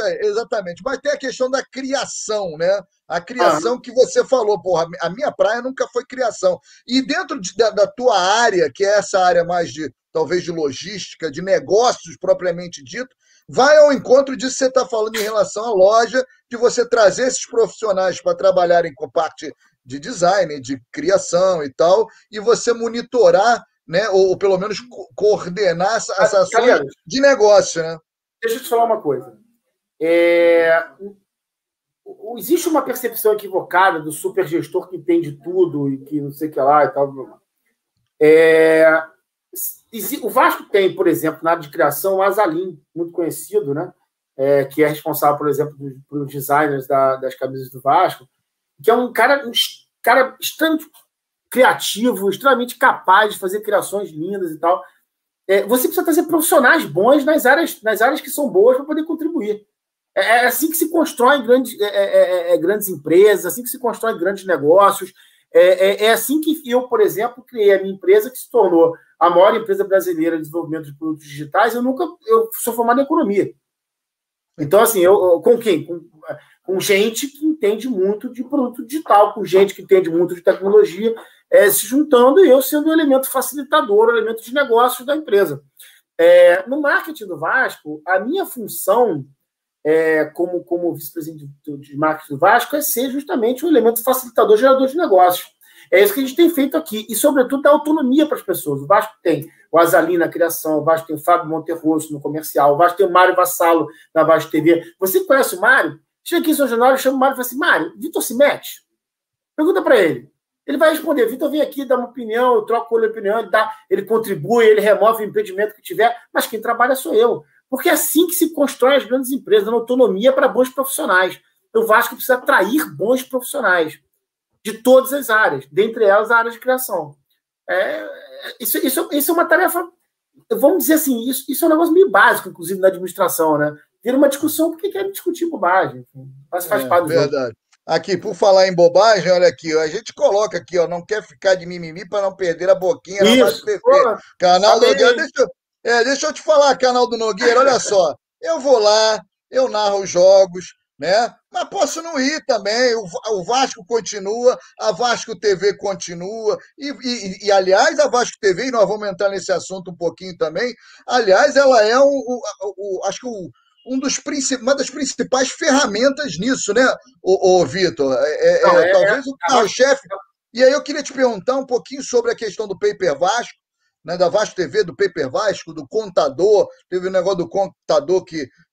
aí, exatamente. Mas tem a questão da criação, né? A criação que você falou, porra, a minha praia nunca foi criação. E dentro da tua área, que é essa área mais talvez de logística, de negócios propriamente dito, vai ao encontro disso que você está falando em relação à loja, de você trazer esses profissionais para trabalharem com parte de design, de criação e tal, e você monitorar, né, ou pelo menos coordenar essas ações de negócio, né? Deixa eu te falar uma coisa. Existe uma percepção equivocada do supergestor que entende tudo e que não sei o que lá e tal. O Vasco tem, por exemplo, na área de criação, o Azalim, muito conhecido, né? Que é responsável, por exemplo, pelos designers das camisas do Vasco, que é um cara extremamente criativo, extremamente capaz de fazer criações lindas e tal. Você precisa trazer profissionais bons nas áreas que são boas para poder contribuir. É assim que se constrói grandes empresas, assim que se constrói grandes negócios. É assim que eu, por exemplo, criei a minha empresa, que se tornou a maior empresa brasileira de desenvolvimento de produtos digitais. Eu sou formado em economia. Então, assim, com quem? Com gente que entende muito de produto digital, com gente que entende muito de tecnologia, se juntando, e eu sendo o elemento facilitador, o elemento de negócios da empresa. No marketing do Vasco, a minha função como vice-presidente de marketing do Vasco é ser justamente um elemento facilitador, gerador de negócios. É isso que a gente tem feito aqui, e sobretudo dar autonomia para as pessoas. O Vasco tem o Azalim na criação, o Vasco tem o Fábio Monterroso no comercial, o Vasco tem o Mário Vassalo na Vasco TV. Você conhece o Mário? Chega aqui em São Januário, chama o Mário e fala assim: Mário, Vitor se mete? Pergunta para ele. Ele vai responder: Vitor, vem aqui, dá uma opinião, eu troco com ele a opinião, ele contribui, ele remove o impedimento que tiver, mas quem trabalha sou eu. Porque é assim que se constrói as grandes empresas, dando autonomia para bons profissionais. O Vasco precisa atrair bons profissionais de todas as áreas, dentre elas a área de criação. Isso é uma tarefa, vamos dizer assim, isso é um negócio meio básico, inclusive, na administração, né? Vira uma discussão porque quer discutir bobagem. Mas faz parte do verdade. Jogo. Aqui, por falar em bobagem, olha aqui, a gente coloca aqui, não quer ficar de mimimi para não perder a boquinha na Vasco TV. Canal do deixa eu te falar, canal do Nogueira, olha só, eu vou lá, eu narro os jogos, né? Mas posso não ir também, o Vasco continua, a Vasco TV continua, e aliás, a Vasco TV, e nós vamos entrar nesse assunto um pouquinho também, aliás, ela é acho que uma das principais ferramentas nisso, né, o Vitor? Talvez o carro-chefe. E aí eu queria te perguntar um pouquinho sobre a questão do Paper Vasco, né, da Vasco TV, do Paper Vasco, do contador. Teve um negócio do contador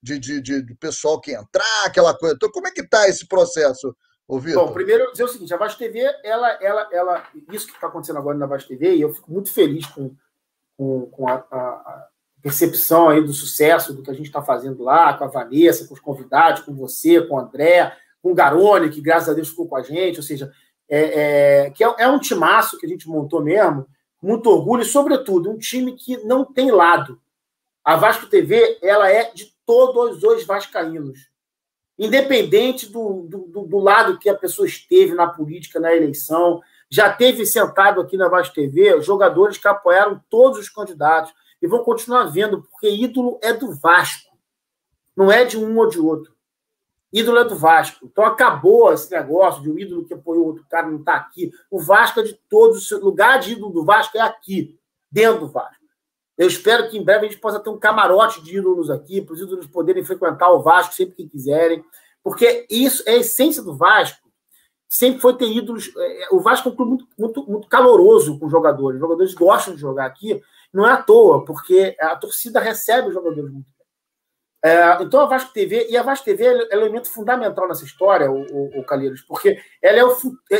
do pessoal que entrar, aquela coisa. Então, como é que está esse processo, Vitor? Bom, primeiro eu dizer o seguinte: a Vasco TV, isso que está acontecendo agora na Vasco TV, e eu fico muito feliz com a percepção aí do sucesso do que a gente está fazendo lá, com a Vanessa, com os convidados, com você, com o André, com o Garone, que graças a Deus ficou com a gente, ou seja, que é um timaço que a gente montou mesmo, muito orgulho, e, sobretudo, um time que não tem lado. A Vasco TV, ela é de todos os vascaínos. Independente do lado que a pessoa esteve na política, na eleição, já teve sentado aqui na Vasco TV jogadores que apoiaram todos os candidatos e vão continuar vendo, porque ídolo é do Vasco, não é de um ou de outro. Ídolo é do Vasco. Então acabou esse negócio de um ídolo que apoiou outro cara não está aqui. O Vasco é de todos. O lugar de ídolo do Vasco é aqui, dentro do Vasco. Eu espero que em breve a gente possa ter um camarote de ídolos aqui, para os ídolos poderem frequentar o Vasco sempre que quiserem, porque isso é a essência do Vasco. Sempre foi ter ídolos. O Vasco é um clube muito caloroso com os jogadores. Os jogadores gostam de jogar aqui, não é à toa, porque a torcida recebe os jogadores muito bem. Então a Vasco TV, e a Vasco TV é um elemento fundamental nessa história, o Calheiros, porque ela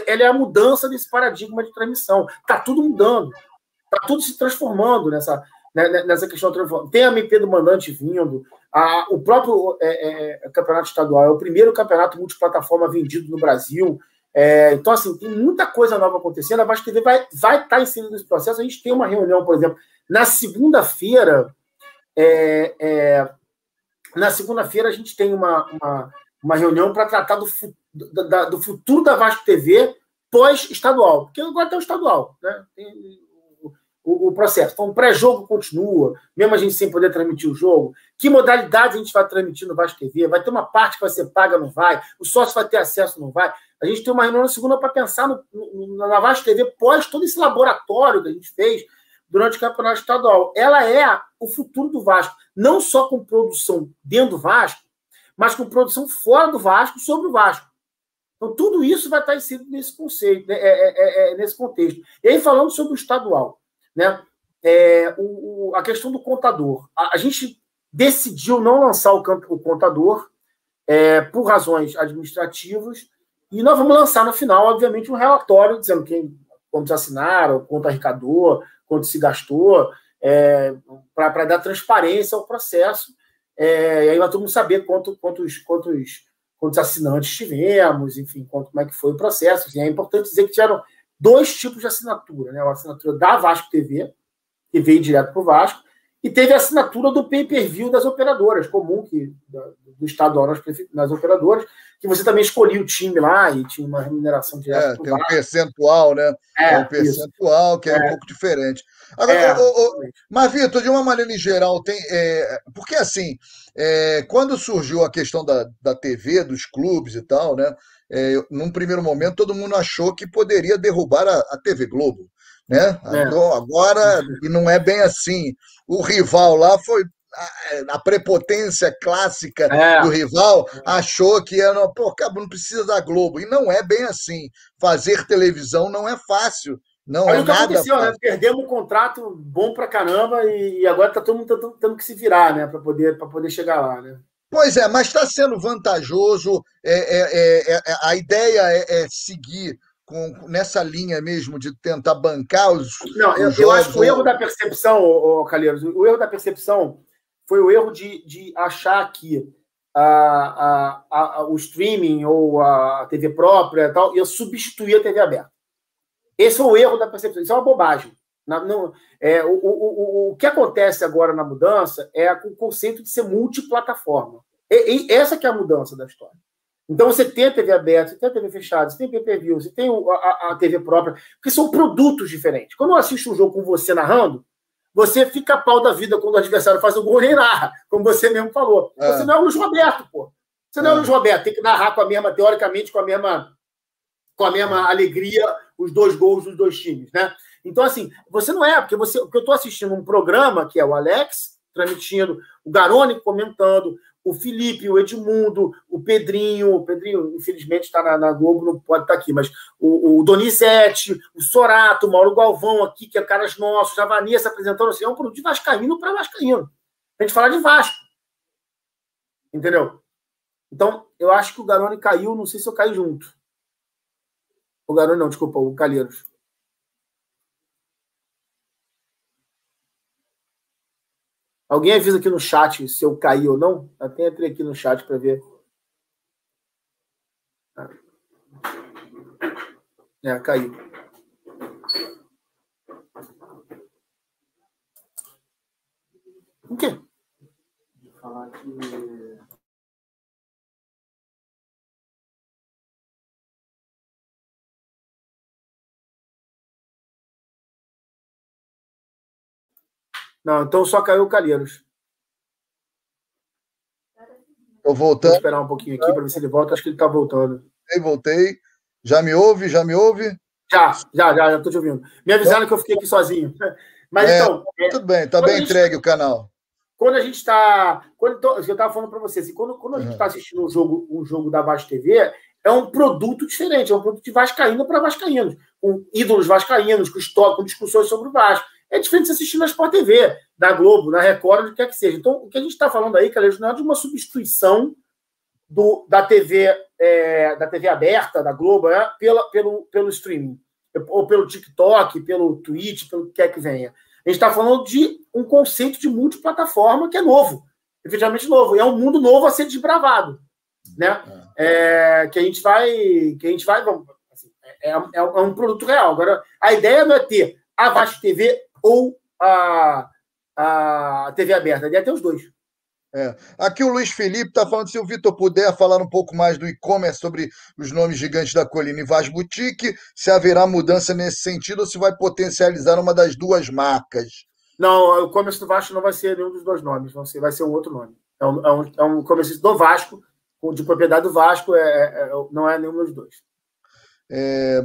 é a mudança desse paradigma de transmissão. Está tudo mudando, está tudo se transformando nessa questão. Tem a MP do Mandante vindo, o próprio campeonato estadual é o primeiro campeonato multiplataforma vendido no Brasil. Então, assim, tem muita coisa nova acontecendo. A Vasco TV vai estar inserindo nesse processo. A gente tem uma reunião, por exemplo, na segunda-feira. Na segunda-feira, a gente tem uma reunião para tratar do futuro da Vasco TV pós-estadual, porque agora tem o estadual, né? Tem o processo. Então, o pré-jogo continua, mesmo a gente sem poder transmitir o jogo. Que modalidade a gente vai transmitir no Vasco TV? Vai ter uma parte que vai ser paga, não vai? O sócio vai ter acesso, não vai? A gente tem uma reunião na segunda para pensar na Vasco TV pós todo esse laboratório que a gente fez durante o campeonato estadual. Ela é o futuro do Vasco, não só com produção dentro do Vasco, mas com produção fora do Vasco, sobre o Vasco. Então, tudo isso vai estar inserido nesse conceito, nesse contexto. E aí, falando sobre o estadual, né? A questão do contador. A gente decidiu não lançar o contador por razões administrativas, e nós vamos lançar no final, obviamente, um relatório dizendo quantos assinaram, quanto arrecadou, quanto se gastou, para dar transparência ao processo, e aí vai todo mundo saber quantos assinantes tivemos, enfim, como é que foi o processo. E é importante dizer que tiveram 2 tipos de assinatura, né? A assinatura da Vasco TV, que veio direto para o Vasco, e teve a assinatura do pay-per-view das operadoras, comum do estadual nas operadoras, que você também escolhia o time lá e tinha uma remuneração direta. Tem um percentual, né? Um percentual isso. Que é um pouco diferente. Agora, mas, Vitor, de uma maneira em geral, porque assim, quando surgiu a questão da TV, dos clubes e tal, né? Num primeiro momento, todo mundo achou que poderia derrubar a TV Globo, né? Agora, e não é bem assim. O rival lá foi a prepotência clássica do rival, achou que não precisa da Globo. E não é bem assim. Fazer televisão não é fácil. Não Olha é o que nada aconteceu, fácil. Né? Perdemos um contrato bom pra caramba e agora tá todo mundo tendo que se virar, né? Para poder chegar lá, né? Pois é, mas está sendo vantajoso. A ideia é seguir nessa linha mesmo de tentar bancar os jogos. Eu acho que o erro da percepção, Calheiros, o erro da percepção foi o erro de achar que o streaming ou a TV própria e tal ia substituir a TV aberta. Esse foi o erro da percepção. Isso é uma bobagem. O que acontece agora na mudança é com o conceito de ser multiplataforma. E essa que é a mudança da história. Então, você tem a TV aberta, você tem a TV fechada, você tem pay-per-view, você tem a TV própria, porque são produtos diferentes. Quando eu assisto um jogo com você narrando, você fica a pau da vida quando o adversário faz o gol e narra, como você mesmo falou. Você não é o Luiz Roberto, pô. Você não é o Luiz Roberto, tem que narrar teoricamente, com a mesma alegria, os 2 gols dos 2 times, né? Então, assim, você não é, porque eu estou assistindo um programa que é o Alex transmitindo, o Garoni comentando, o Felipe, o Edmundo, o Pedrinho, infelizmente, está na Globo, não pode estar aqui, mas o Donizete, o Sorato, o Mauro Galvão aqui, que é caras nossos, a Vanessa apresentando, assim, é um produto de vascaíno para vascaíno. A gente fala de Vasco. Entendeu? Então, eu acho que o Garoni caiu, não sei se eu caí junto. O Garoni não, desculpa, o Calheiros. Alguém avisa aqui no chat se eu caí ou não? Até entrei aqui no chat para ver. Caiu. O quê? Falar que... Não, então só caiu o Calheiros. Estou voltando. Vou esperar um pouquinho aqui para ver se ele volta. Acho que ele está voltando. Voltei. Já me ouve? Já estou te ouvindo. Me avisaram que eu fiquei aqui sozinho. Mas então. Tudo bem, está bem entregue o canal. Quando a gente está. Eu estava falando para vocês, assim, quando a gente está assistindo um jogo da Vasco TV, é um produto diferente, é um produto de vascaíno para vascaínos, com ídolos vascaínos, com discussões sobre o Vasco. É diferente de você assistir na Sport TV, da Globo, na Record, onde quer que seja. Então, o que a gente está falando aí, Calheiros, não é de uma substituição da TV aberta, da Globo, pelo streaming, ou pelo TikTok, pelo Twitch, pelo que quer que venha. A gente está falando de um conceito de multiplataforma que é novo, efetivamente novo. É um mundo novo a ser desbravado, né? Que a gente vai, assim, é um produto real. Agora, a ideia não é ter a Vasco TV ou a TV aberta, a ideia é ter os dois. Aqui o Luiz Felipe está falando, se o Vitor puder falar um pouco mais do e-commerce sobre os nomes gigantes da Colina e Vaz Boutique, se haverá mudança nesse sentido ou se vai potencializar uma das duas marcas. Não, o e-commerce do Vasco não vai ser nenhum dos dois nomes, vai ser um outro nome. É um e-commerce do Vasco, de propriedade do Vasco, não é nenhum dos dois.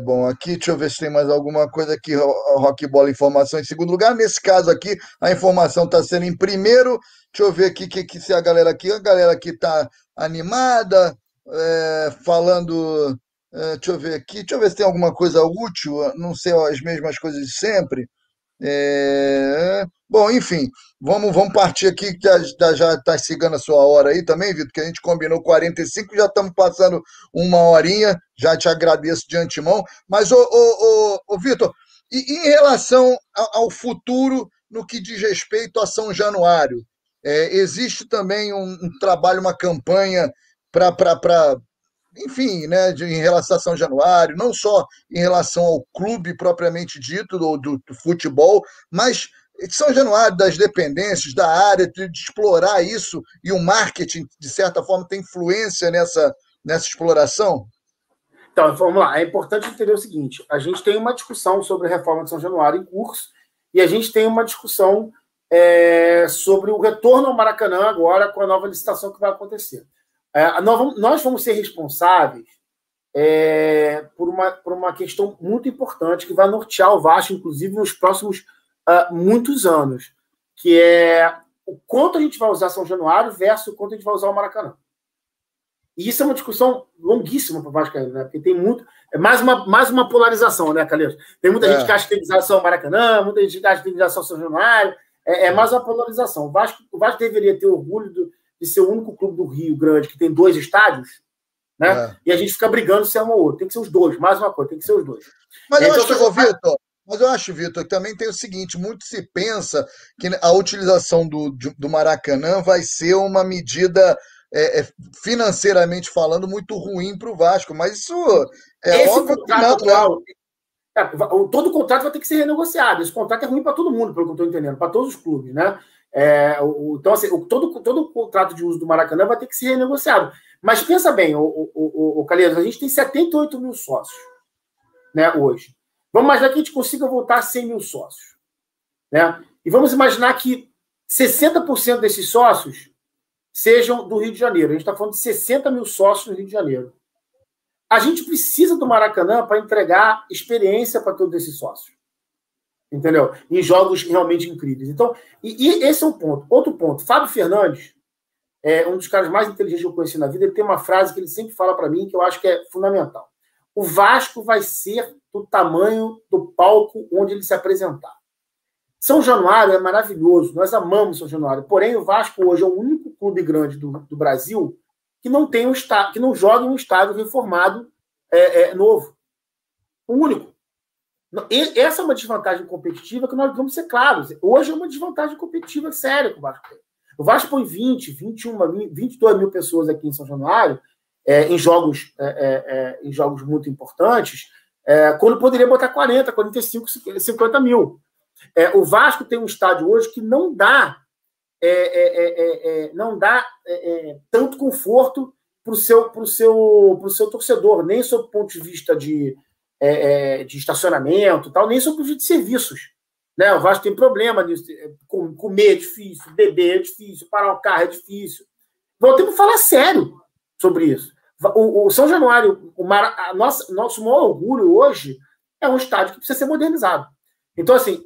Bom, aqui deixa eu ver se tem mais alguma coisa aqui. Rock Bola, informação em segundo lugar. Nesse caso aqui, a informação está sendo em primeiro. Deixa eu ver aqui se a galera aqui está animada, falando. Deixa eu ver aqui, deixa eu ver se tem alguma coisa útil. Não sei, as mesmas coisas de sempre. Bom, enfim, vamos partir aqui, que já está chegando a sua hora aí também, Vitor, que a gente combinou 45, já estamos passando uma horinha, já te agradeço de antemão. Mas, Vitor, e em relação ao futuro no que diz respeito a São Januário, existe também um trabalho, uma campanha para enfim, né, em relação a São Januário, não só em relação ao clube propriamente dito, do futebol, mas São Januário, das dependências, da área, de explorar isso, e o marketing, de certa forma, tem influência nessa exploração? Então, vamos lá. É importante entender o seguinte, a gente tem uma discussão sobre a reforma de São Januário em curso, e a gente tem uma discussão sobre o retorno ao Maracanã agora com a nova licitação que vai acontecer. Nós vamos ser responsáveis por uma questão muito importante que vai nortear o Vasco, inclusive, nos próximos muitos anos, que é o quanto a gente vai usar São Januário versus o quanto a gente vai usar o Maracanã. E isso é uma discussão longuíssima para o Vasco, né? Porque tem muito... mais uma polarização, né, Calheiros? Tem muita gente que acha que tem que usar só o Maracanã, muita gente que acha que tem que usar só o São Januário. Mais uma polarização. O Vasco deveria ter orgulho de ser o único clube do Rio Grande que tem 2 estádios, né? E a gente fica brigando se é um ou outro. Tem que ser os dois, mais uma coisa, tem que ser os dois. Mas eu acho, Vitor, que também tem o seguinte, muito se pensa que a utilização do Maracanã vai ser uma medida, financeiramente falando, muito ruim para o Vasco, mas isso óbvio que não, né? Todo contrato vai ter que ser renegociado. Esse contrato é ruim para todo mundo, pelo que eu estou entendendo, para todos os clubes, né? Então, assim, todo contrato de uso do Maracanã vai ter que ser renegociado. Mas pensa bem, o Calheiros, a gente tem 78 mil sócios, né, hoje. Vamos imaginar que a gente consiga voltar a 100 mil sócios, né? E vamos imaginar que 60% desses sócios sejam do Rio de Janeiro. A gente está falando de 60 mil sócios no Rio de Janeiro. A gente precisa do Maracanã para entregar experiência para todos esses sócios. Entendeu? Em jogos realmente incríveis. Então, e esse é um ponto. Outro ponto. Fábio Fernandes, um dos caras mais inteligentes que eu conheci na vida, ele tem uma frase que ele sempre fala para mim que eu acho que é fundamental. O Vasco vai ser do tamanho do palco onde ele se apresentar. São Januário é maravilhoso. Nós amamos São Januário. Porém, o Vasco hoje é o único clube grande do Brasil que não tem que não joga em um estádio reformado novo. O único. Essa é uma desvantagem competitiva que nós vamos ser claros. Hoje é uma desvantagem competitiva séria que o Vasco tem. O Vasco põe 20, 21, 22 mil pessoas aqui em São Januário em jogos muito importantes, quando poderia botar 40, 45, 50 mil. O Vasco tem um estádio hoje que não dá tanto conforto para o seu torcedor, nem sob o ponto de vista de estacionamento, tal, nem sob o ponto de vista de serviços. Né? O Vasco tem problema nisso. Comer é difícil, beber é difícil, parar o carro é difícil. Então, temos que falar sério sobre isso. O São Januário, nosso maior orgulho hoje é um estádio que precisa ser modernizado. Então, assim,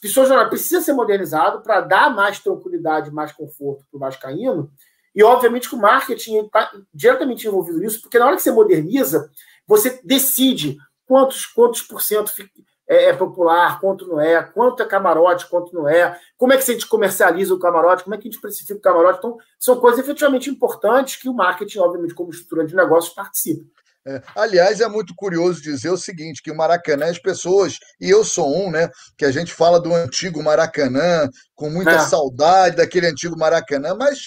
Pessoa Jornal precisa ser modernizado para dar mais tranquilidade, mais conforto para o vascaíno, e, obviamente, que o marketing está diretamente envolvido nisso, porque na hora que você moderniza, você decide quantos por cento é popular, quanto não é, quanto é camarote, quanto não é, como é que a gente comercializa o camarote, como é que a gente precifica o camarote. Então, são coisas efetivamente importantes que o marketing, obviamente, como estrutura de negócios, participa. Aliás, é muito curioso dizer o seguinte, que o Maracanã, as pessoas, e eu sou um, né, que a gente fala do antigo Maracanã, com muita saudade daquele antigo Maracanã, mas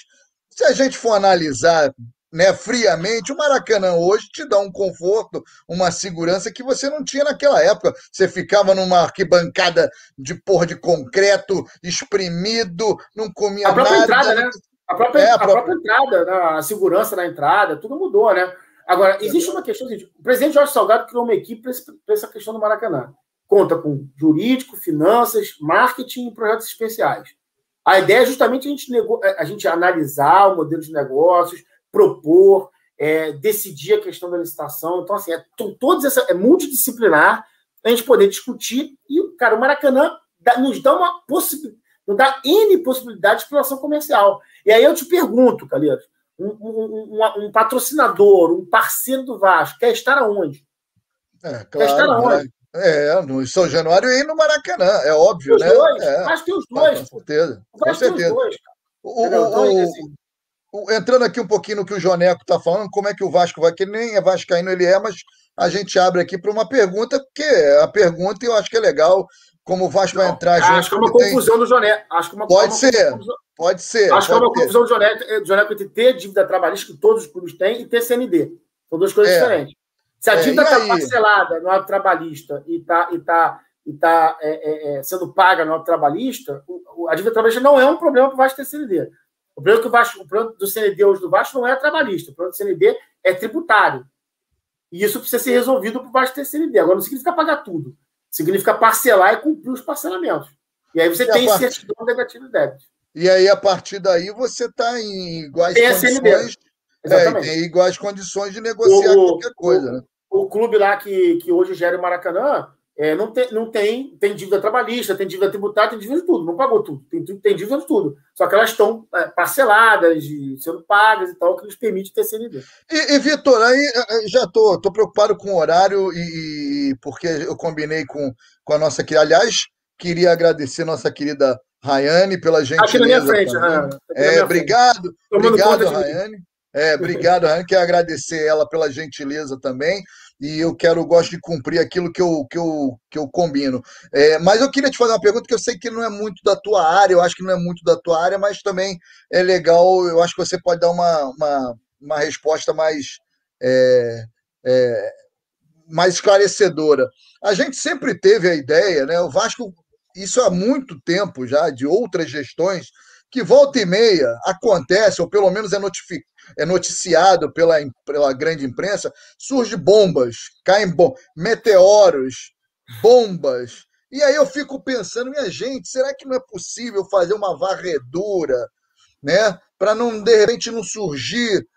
se a gente for analisar, né, friamente, o Maracanã hoje te dá um conforto, uma segurança que você não tinha naquela época. Você ficava numa arquibancada de concreto, espremido, não comia nada. A própria entrada, né? A própria entrada, a segurança na entrada, tudo mudou, né? Agora, existe uma questão, gente, o presidente Jorge Salgado criou uma equipe para essa questão do Maracanã. Conta com jurídico, finanças, marketing e projetos especiais. A ideia é justamente a gente analisar o modelo de negócios, propor, decidir a questão da licitação. Então, assim, é multidisciplinar a gente poder discutir. E, cara, o Maracanã nos dá uma possibilidade, nos dá N possibilidades de exploração comercial. E aí eu te pergunto, Calheiros, um patrocinador, um parceiro do Vasco, quer estar aonde? Claro, quer estar aonde? No São Januário e no Maracanã, é óbvio, os né? Dois, acho que tem os dois. Com certeza. O Vasco tem os dois, cara. Entrando aqui um pouquinho no que o Joneco está falando, como é que o Vasco vai, que nem é vascaíno ele mas a gente abre aqui para uma pergunta, porque a pergunta eu acho que é legal, como o Vasco vai entrar junto. Acho que é uma confusão do Joneco. Pode ser. Acho que é uma confusão do Joneco entre ter dívida trabalhista, que todos os clubes têm, e ter CND. São duas coisas diferentes. Se a dívida está parcelada no ato trabalhista e está sendo paga no ato trabalhista, a dívida trabalhista não é um problema para o Vasco ter CND. O problema do CND hoje do Vasco não é trabalhista. O problema do CND é tributário. E isso precisa ser resolvido para o Vasco ter CND. Agora, não significa pagar tudo. Significa parcelar e cumprir os parcelamentos. E aí você tem certidão negativa de débito. E aí, a partir daí, você está em iguais condições. Tem iguais condições de negociar qualquer coisa. Né? O clube lá que hoje gera o Maracanã não tem dívida trabalhista, tem dívida tributária, tem dívida de tudo. Não pagou tudo. Tem dívida de tudo. Só que elas estão parceladas, sendo pagas e tal, que nos permite ter CND. E Vitor, aí já estou preocupado com o horário, porque eu combinei com a nossa querida. Aliás, queria agradecer nossa querida Rayane pela gentileza. Aqui na minha frente, obrigado, Rayane. Obrigado, Rayane. Quero agradecer ela pela gentileza também. E eu gosto de cumprir aquilo que eu combino. Mas eu queria te fazer uma pergunta que eu sei que não é muito da tua área, eu acho que não é muito da tua área, mas também é legal, eu acho que você pode dar uma resposta mais esclarecedora. A gente sempre teve a ideia, né? O Vasco, isso há muito tempo já, de outras gestões, que volta e meia acontece, ou pelo menos é noticiado pela grande imprensa, surge bombas, caem meteoros, bombas. E aí eu fico pensando, minha gente, será que não é possível fazer uma varredura, né? Para não, de repente, não surgir,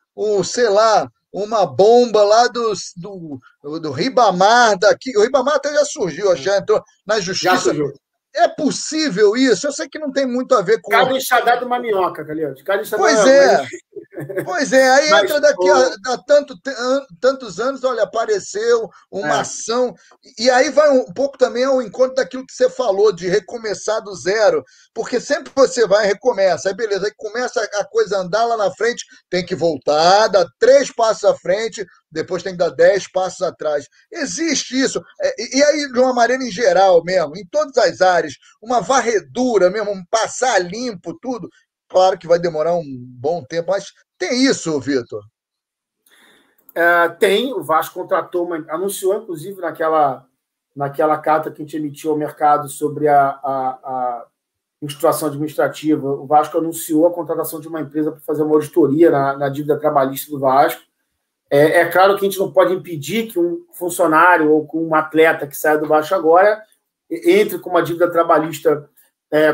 sei lá, uma bomba lá do Ribamar daqui. O Ribamar até já surgiu, já entrou na justiça. Já surgiu. É possível isso? Eu sei que não tem muito a ver com... Cada enxadada de uma minhoca, Calheiros. Pois é. Aí entra daqui a tantos anos, olha, apareceu uma ação. E aí vai um pouco também ao encontro daquilo que você falou, de recomeçar do zero. Porque sempre você vai e recomeça. Aí beleza, aí começa a coisa a andar lá na frente, tem que voltar, dar 3 passos à frente, depois tem que dar 10 passos atrás. Existe isso. E aí, de uma maneira em geral mesmo, em todas as áreas, uma varredura mesmo, um passar limpo, tudo. Claro que vai demorar um bom tempo, mas tem isso, Vitor? Tem. O Vasco contratou, anunciou, inclusive, naquela carta que a gente emitiu ao mercado sobre a instituição administrativa. O Vasco anunciou a contratação de uma empresa para fazer uma auditoria na dívida trabalhista do Vasco. É claro que a gente não pode impedir que um funcionário ou com um atleta que saia do Vasco agora entre com uma dívida trabalhista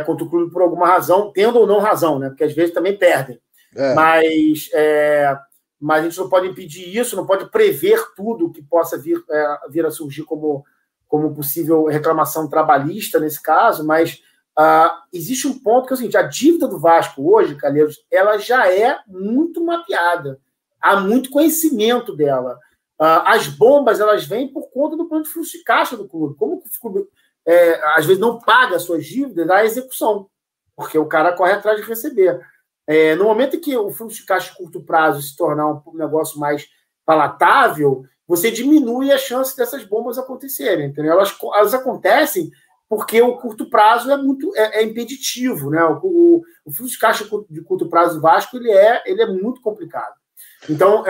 contra o clube por alguma razão, tendo ou não razão, né? Porque às vezes também perdem. Mas a gente não pode impedir isso, não pode prever tudo que possa vir a surgir como como possível reclamação trabalhista nesse caso, mas existe um ponto que é o seguinte: a dívida do Vasco hoje, Calheiros, ela já é muito mapeada, há muito conhecimento dela. As bombas, elas vêm por conta do plano de fluxo de caixa do clube. Como o clube, às vezes, não paga as suas dívidas, dá execução, porque o cara corre atrás de receber. No momento em que o fluxo de caixa de curto prazo se tornar um negócio mais palatável, você diminui a chance dessas bombas acontecerem, entendeu? Elas acontecem porque o curto prazo é impeditivo, né? O fluxo de caixa de curto prazo do Vasco ele é muito complicado. Então,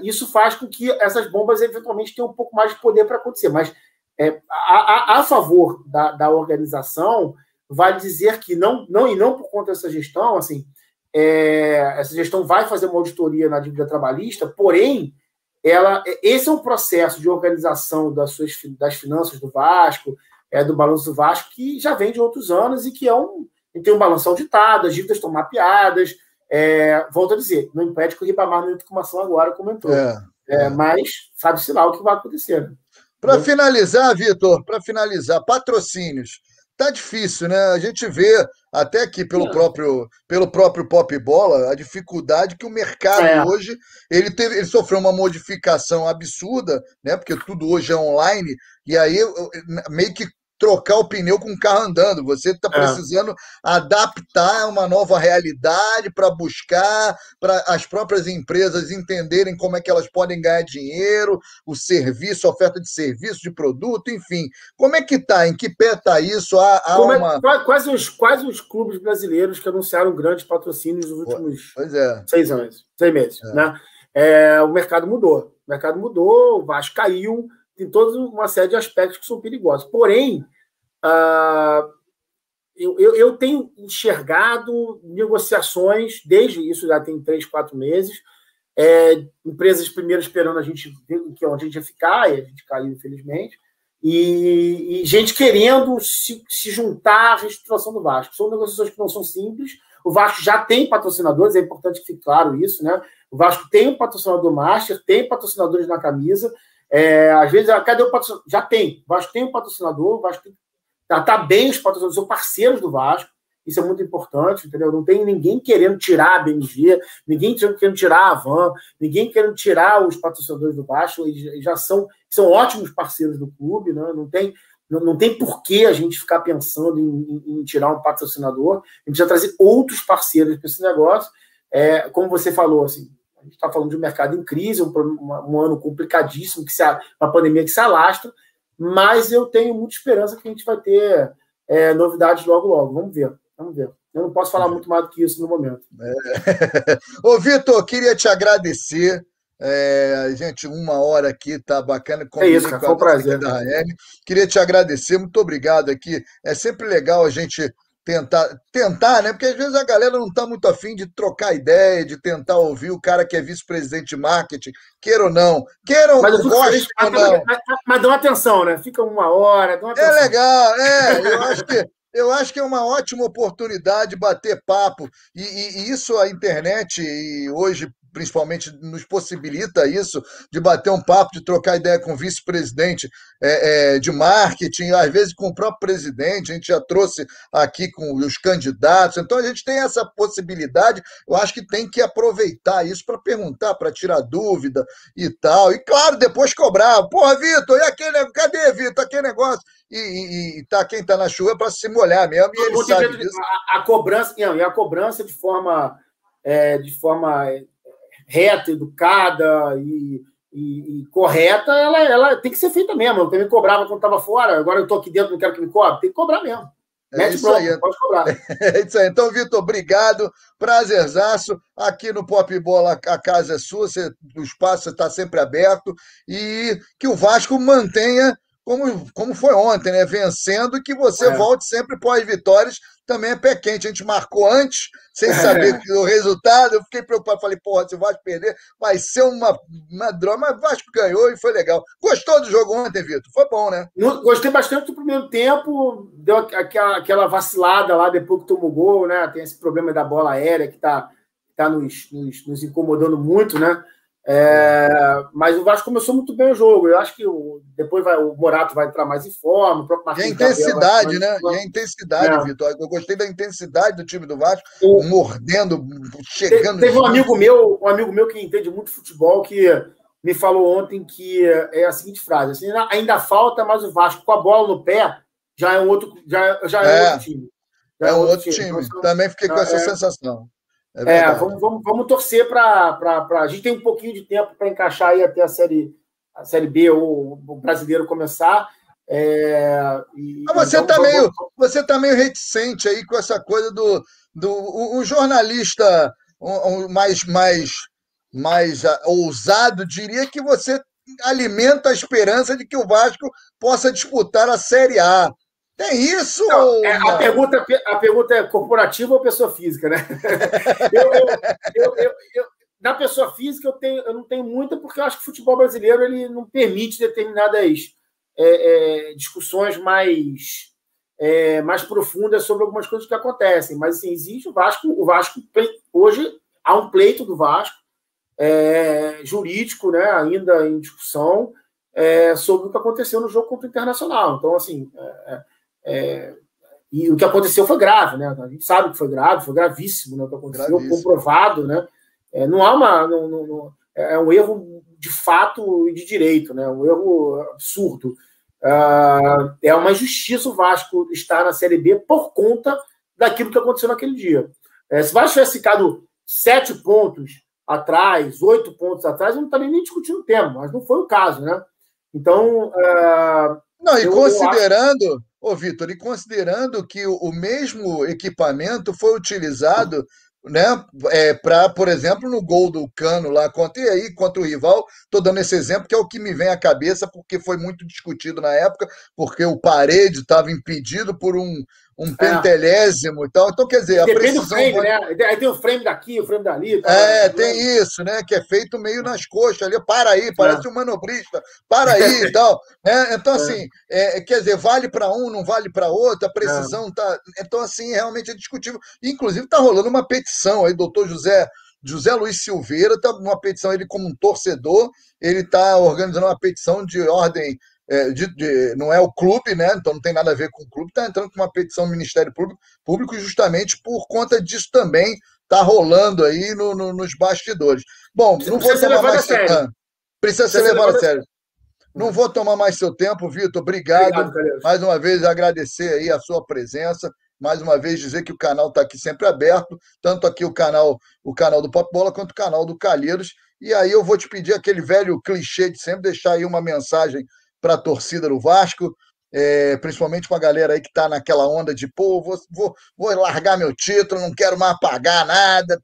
isso faz com que essas bombas eventualmente tenham um pouco mais de poder para acontecer. Mas a favor da organização, vale dizer que não por conta dessa gestão, assim, essa gestão vai fazer uma auditoria na dívida trabalhista, porém, esse é um processo de organização das finanças do Vasco, do balanço do Vasco, que já vem de outros anos e que tem um balanço auditado, as dívidas estão mapeadas. Volto a dizer, não impede que o Ribamar não entre com uma ação agora, como entrou. Mas sabe-se lá o que vai acontecer. Né? Para finalizar, Vitor, patrocínios. Tá difícil, né? A gente vê até aqui pelo próprio Pop Bola a dificuldade que o mercado hoje ele sofreu uma modificação absurda, né? Porque tudo hoje é online e aí meio que trocar o pneu com o carro andando. Você está precisando adaptar uma nova realidade para buscar, para as próprias empresas entenderem como é que elas podem ganhar dinheiro, o serviço, a oferta de serviço, de produto, enfim. Como é que está? Em que pé está isso? Quais os clubes brasileiros que anunciaram grandes patrocínios nos últimos 6 meses? Né? O mercado mudou. O Vasco caiu. Tem toda uma série de aspectos que são perigosos. Porém, eu tenho enxergado negociações, desde isso já tem 3, 4 meses, empresas primeiro esperando a gente ver onde a gente ia ficar, e a gente caiu, infelizmente, e gente querendo se juntar à reestruturação do Vasco. São negociações que não são simples. O Vasco já tem patrocinadores, é importante que fique claro isso, né? O Vasco tem um patrocinador master, tem patrocinadores na camisa. Às vezes, cadê o patrocinador? Já tem. O Vasco tem um patrocinador, o Vasco tá bem, os patrocinadores são parceiros do Vasco, isso é muito importante, entendeu? Não tem ninguém querendo tirar a BMG, ninguém querendo tirar a Havan, ninguém querendo tirar os patrocinadores do Vasco, eles já são ótimos parceiros do clube, né? Não tem por que a gente ficar pensando em tirar um patrocinador, a gente já trazer outros parceiros para esse negócio. Como você falou, assim, a gente está falando de um mercado em crise, um ano complicadíssimo, uma pandemia que se alastra, mas eu tenho muita esperança que a gente vai ter novidades logo, logo. Vamos ver. Eu não posso falar muito mais do que isso no momento. Ô, Vitor, queria te agradecer. Gente, 1 hora aqui, tá bacana. Isso, cara, foi um prazer. Queria te agradecer, muito obrigado aqui. É sempre legal a gente tentar, né? Porque às vezes a galera não está muito afim de trocar ideia, de tentar ouvir o cara que é vice-presidente de marketing, queira ou não, goste ou não. Mas dá uma atenção, né? Fica 1 hora, dá uma atenção. É legal, eu acho que é uma ótima oportunidade bater papo, e isso a internet, e hoje principalmente nos possibilita isso, de bater um papo, de trocar ideia com o vice-presidente de marketing, às vezes com o próprio presidente, a gente já trouxe aqui com os candidatos, então a gente tem essa possibilidade, eu acho que tem que aproveitar isso para perguntar, para tirar dúvida e tal, e claro, depois cobrar, porra, Vitor, cadê, Vitor, aquele negócio? E quem está na chuva para se molhar mesmo, e ele sabe disso. A cobrança de forma reta, educada e correta, ela tem que ser feita mesmo. Eu também cobrava quando estava fora, agora eu estou aqui dentro, não quero que me cobre. Tem que cobrar mesmo. Pode cobrar. É isso aí. Então, Vitor, obrigado. Prazerzaço. Aqui no Pop Bola a casa é sua, o espaço está sempre aberto e que o Vasco mantenha como foi ontem, né? Vencendo, e que você volte sempre pós-vitórias, também é pé quente. A gente marcou antes, sem saber o resultado, eu fiquei preocupado, falei, porra, se o Vasco perder, vai ser uma droga, mas o Vasco ganhou e foi legal. Gostou do jogo ontem, Vitor? Foi bom, né? Gostei bastante do primeiro tempo, deu aquela vacilada lá depois que tomou gol, né? Tem esse problema da bola aérea que tá nos incomodando muito, né? Mas o Vasco começou muito bem o jogo. Eu acho que depois o Morato vai entrar mais em forma. O próprio e a intensidade, né? E a intensidade, Vitor. Eu gostei da intensidade do time do Vasco, mordendo, chegando. Teve um amigo meu que entende muito futebol que me falou ontem que é a seguinte frase: assim, ainda falta, mas o Vasco com a bola no pé já é um outro, outro time. É um outro time. Então, também fiquei com essa sensação. Vamos torcer para. A gente tem um pouquinho de tempo para encaixar aí até a série B ou o brasileiro começar. Mas você tá meio reticente aí com essa coisa do jornalista mais ousado, diria que você alimenta a esperança de que o Vasco possa disputar a Série A. Tem isso? Não, a pergunta é corporativa ou pessoa física, né? Na pessoa física eu não tenho muita, porque eu acho que o futebol brasileiro ele não permite determinadas discussões mais profundas sobre algumas coisas que acontecem. Mas assim, existe o Vasco hoje há um pleito do Vasco jurídico, né, ainda em discussão, sobre o que aconteceu no jogo contra o Internacional. Então, assim, e o que aconteceu foi grave, né? A gente sabe que foi grave, foi gravíssimo, né? O que aconteceu, comprovado, né? Não há é um erro de fato e de direito, né? Um erro absurdo. É uma injustiça o Vasco estar na Série B por conta daquilo que aconteceu naquele dia. Se o Vasco tivesse ficado 7 pontos atrás, 8 pontos atrás, eu não estaria nem discutindo o tema, mas não foi o caso, né? Então. Considerando, Vitor, considerando que o mesmo equipamento foi utilizado, né, para, por exemplo, no gol do Cano lá contra o rival, estou dando esse exemplo, que é o que me vem à cabeça, porque foi muito discutido na época, porque o Parede estava impedido por um pentelésimo e tal. Então, quer dizer, a precisão... do frame, né? Aí tem o frame daqui, o frame dali. Tem isso, né? Que é feito meio nas coxas ali. Para aí, parece um manobrista. Para aí e tal. Então, assim, quer dizer, vale para um, não vale para outro, a precisão tá... Então, assim, realmente é discutível. Inclusive, está rolando uma petição aí, doutor José Luiz Silveira, está uma petição, ele como um torcedor, ele está organizando uma petição de ordem... não é o clube, né? Então não tem nada a ver com o clube, está entrando com uma petição do Ministério Público justamente por conta disso também está rolando aí nos bastidores. Bom, não vou tomar mais seu tempo. Precisa ser levado a sério. Não vou tomar mais seu tempo, Vitor. Obrigado mais uma vez, agradecer aí a sua presença. Mais uma vez, dizer que o canal está aqui sempre aberto, tanto aqui o canal do Pop Bola quanto o canal do Calheiros. E aí eu vou te pedir aquele velho clichê de sempre deixar aí uma mensagem para a torcida do Vasco, principalmente com a galera aí que está naquela onda de vou largar meu título, não quero mais pagar nada,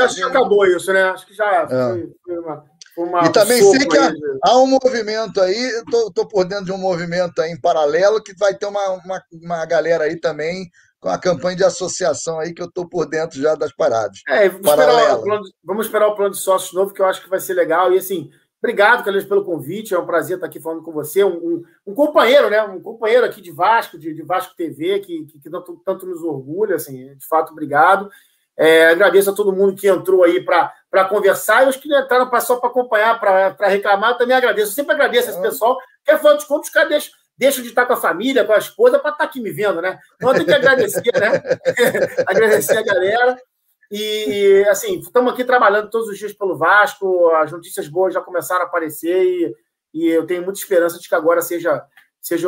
acho que acabou isso, né? Acho que já foi uma e também sei que há um movimento aí, estou por dentro de um movimento aí em paralelo, que vai ter uma galera aí também com a campanha de associação aí, que eu estou por dentro já das paradas. Vamos esperar o plano de sócios novo, que eu acho que vai ser legal. E assim, obrigado, Calheiros, pelo convite. É um prazer estar aqui falando com você. Um companheiro, né? Um companheiro aqui de Vasco, de Vasco TV, que tanto nos orgulha. Assim, de fato, obrigado. Agradeço a todo mundo que entrou aí para conversar. E os que entraram só para acompanhar, para reclamar, também agradeço. Eu sempre agradeço esse pessoal, que afinal de contas, os caras deixam de estar com a família, com a esposa, para estar aqui me vendo, né? Então eu tenho que agradecer, né? Agradecer a galera. E, assim, estamos aqui trabalhando todos os dias pelo Vasco, as notícias boas já começaram a aparecer e eu tenho muita esperança de que agora seja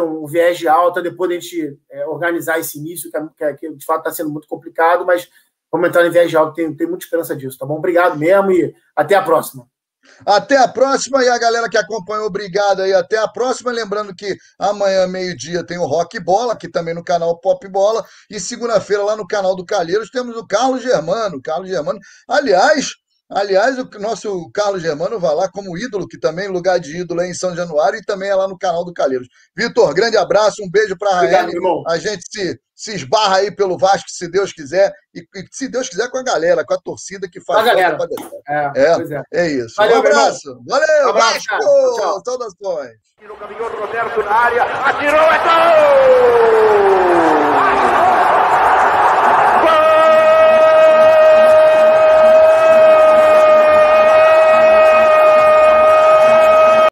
um viés de alta, depois de a gente organizar esse início, que de fato está sendo muito complicado, mas vamos entrar em viés de alta, tenho muita esperança disso, tá bom? Obrigado mesmo e até a próxima. Até a próxima, e a galera que acompanhou, obrigado aí, até a próxima. Lembrando que amanhã, meio-dia, tem o Rock Bola, aqui também no canal Pop Bola, e segunda-feira, lá no canal do Calheiros, temos o Carlos Germano. Aliás, o nosso Carlos Germano vai lá como ídolo, que também lugar de ídolo é em São Januário, e também é lá no canal do Calheiros. Vitor, grande abraço, um beijo para a Raeli. A gente se esbarra aí pelo Vasco, se Deus quiser, e se Deus quiser com a galera, com a torcida que faz. É isso. Valeu, um abraço. Valeu, Vasco! Tchau. Saudações. No caminhão Roberto na área, atirou, é gol!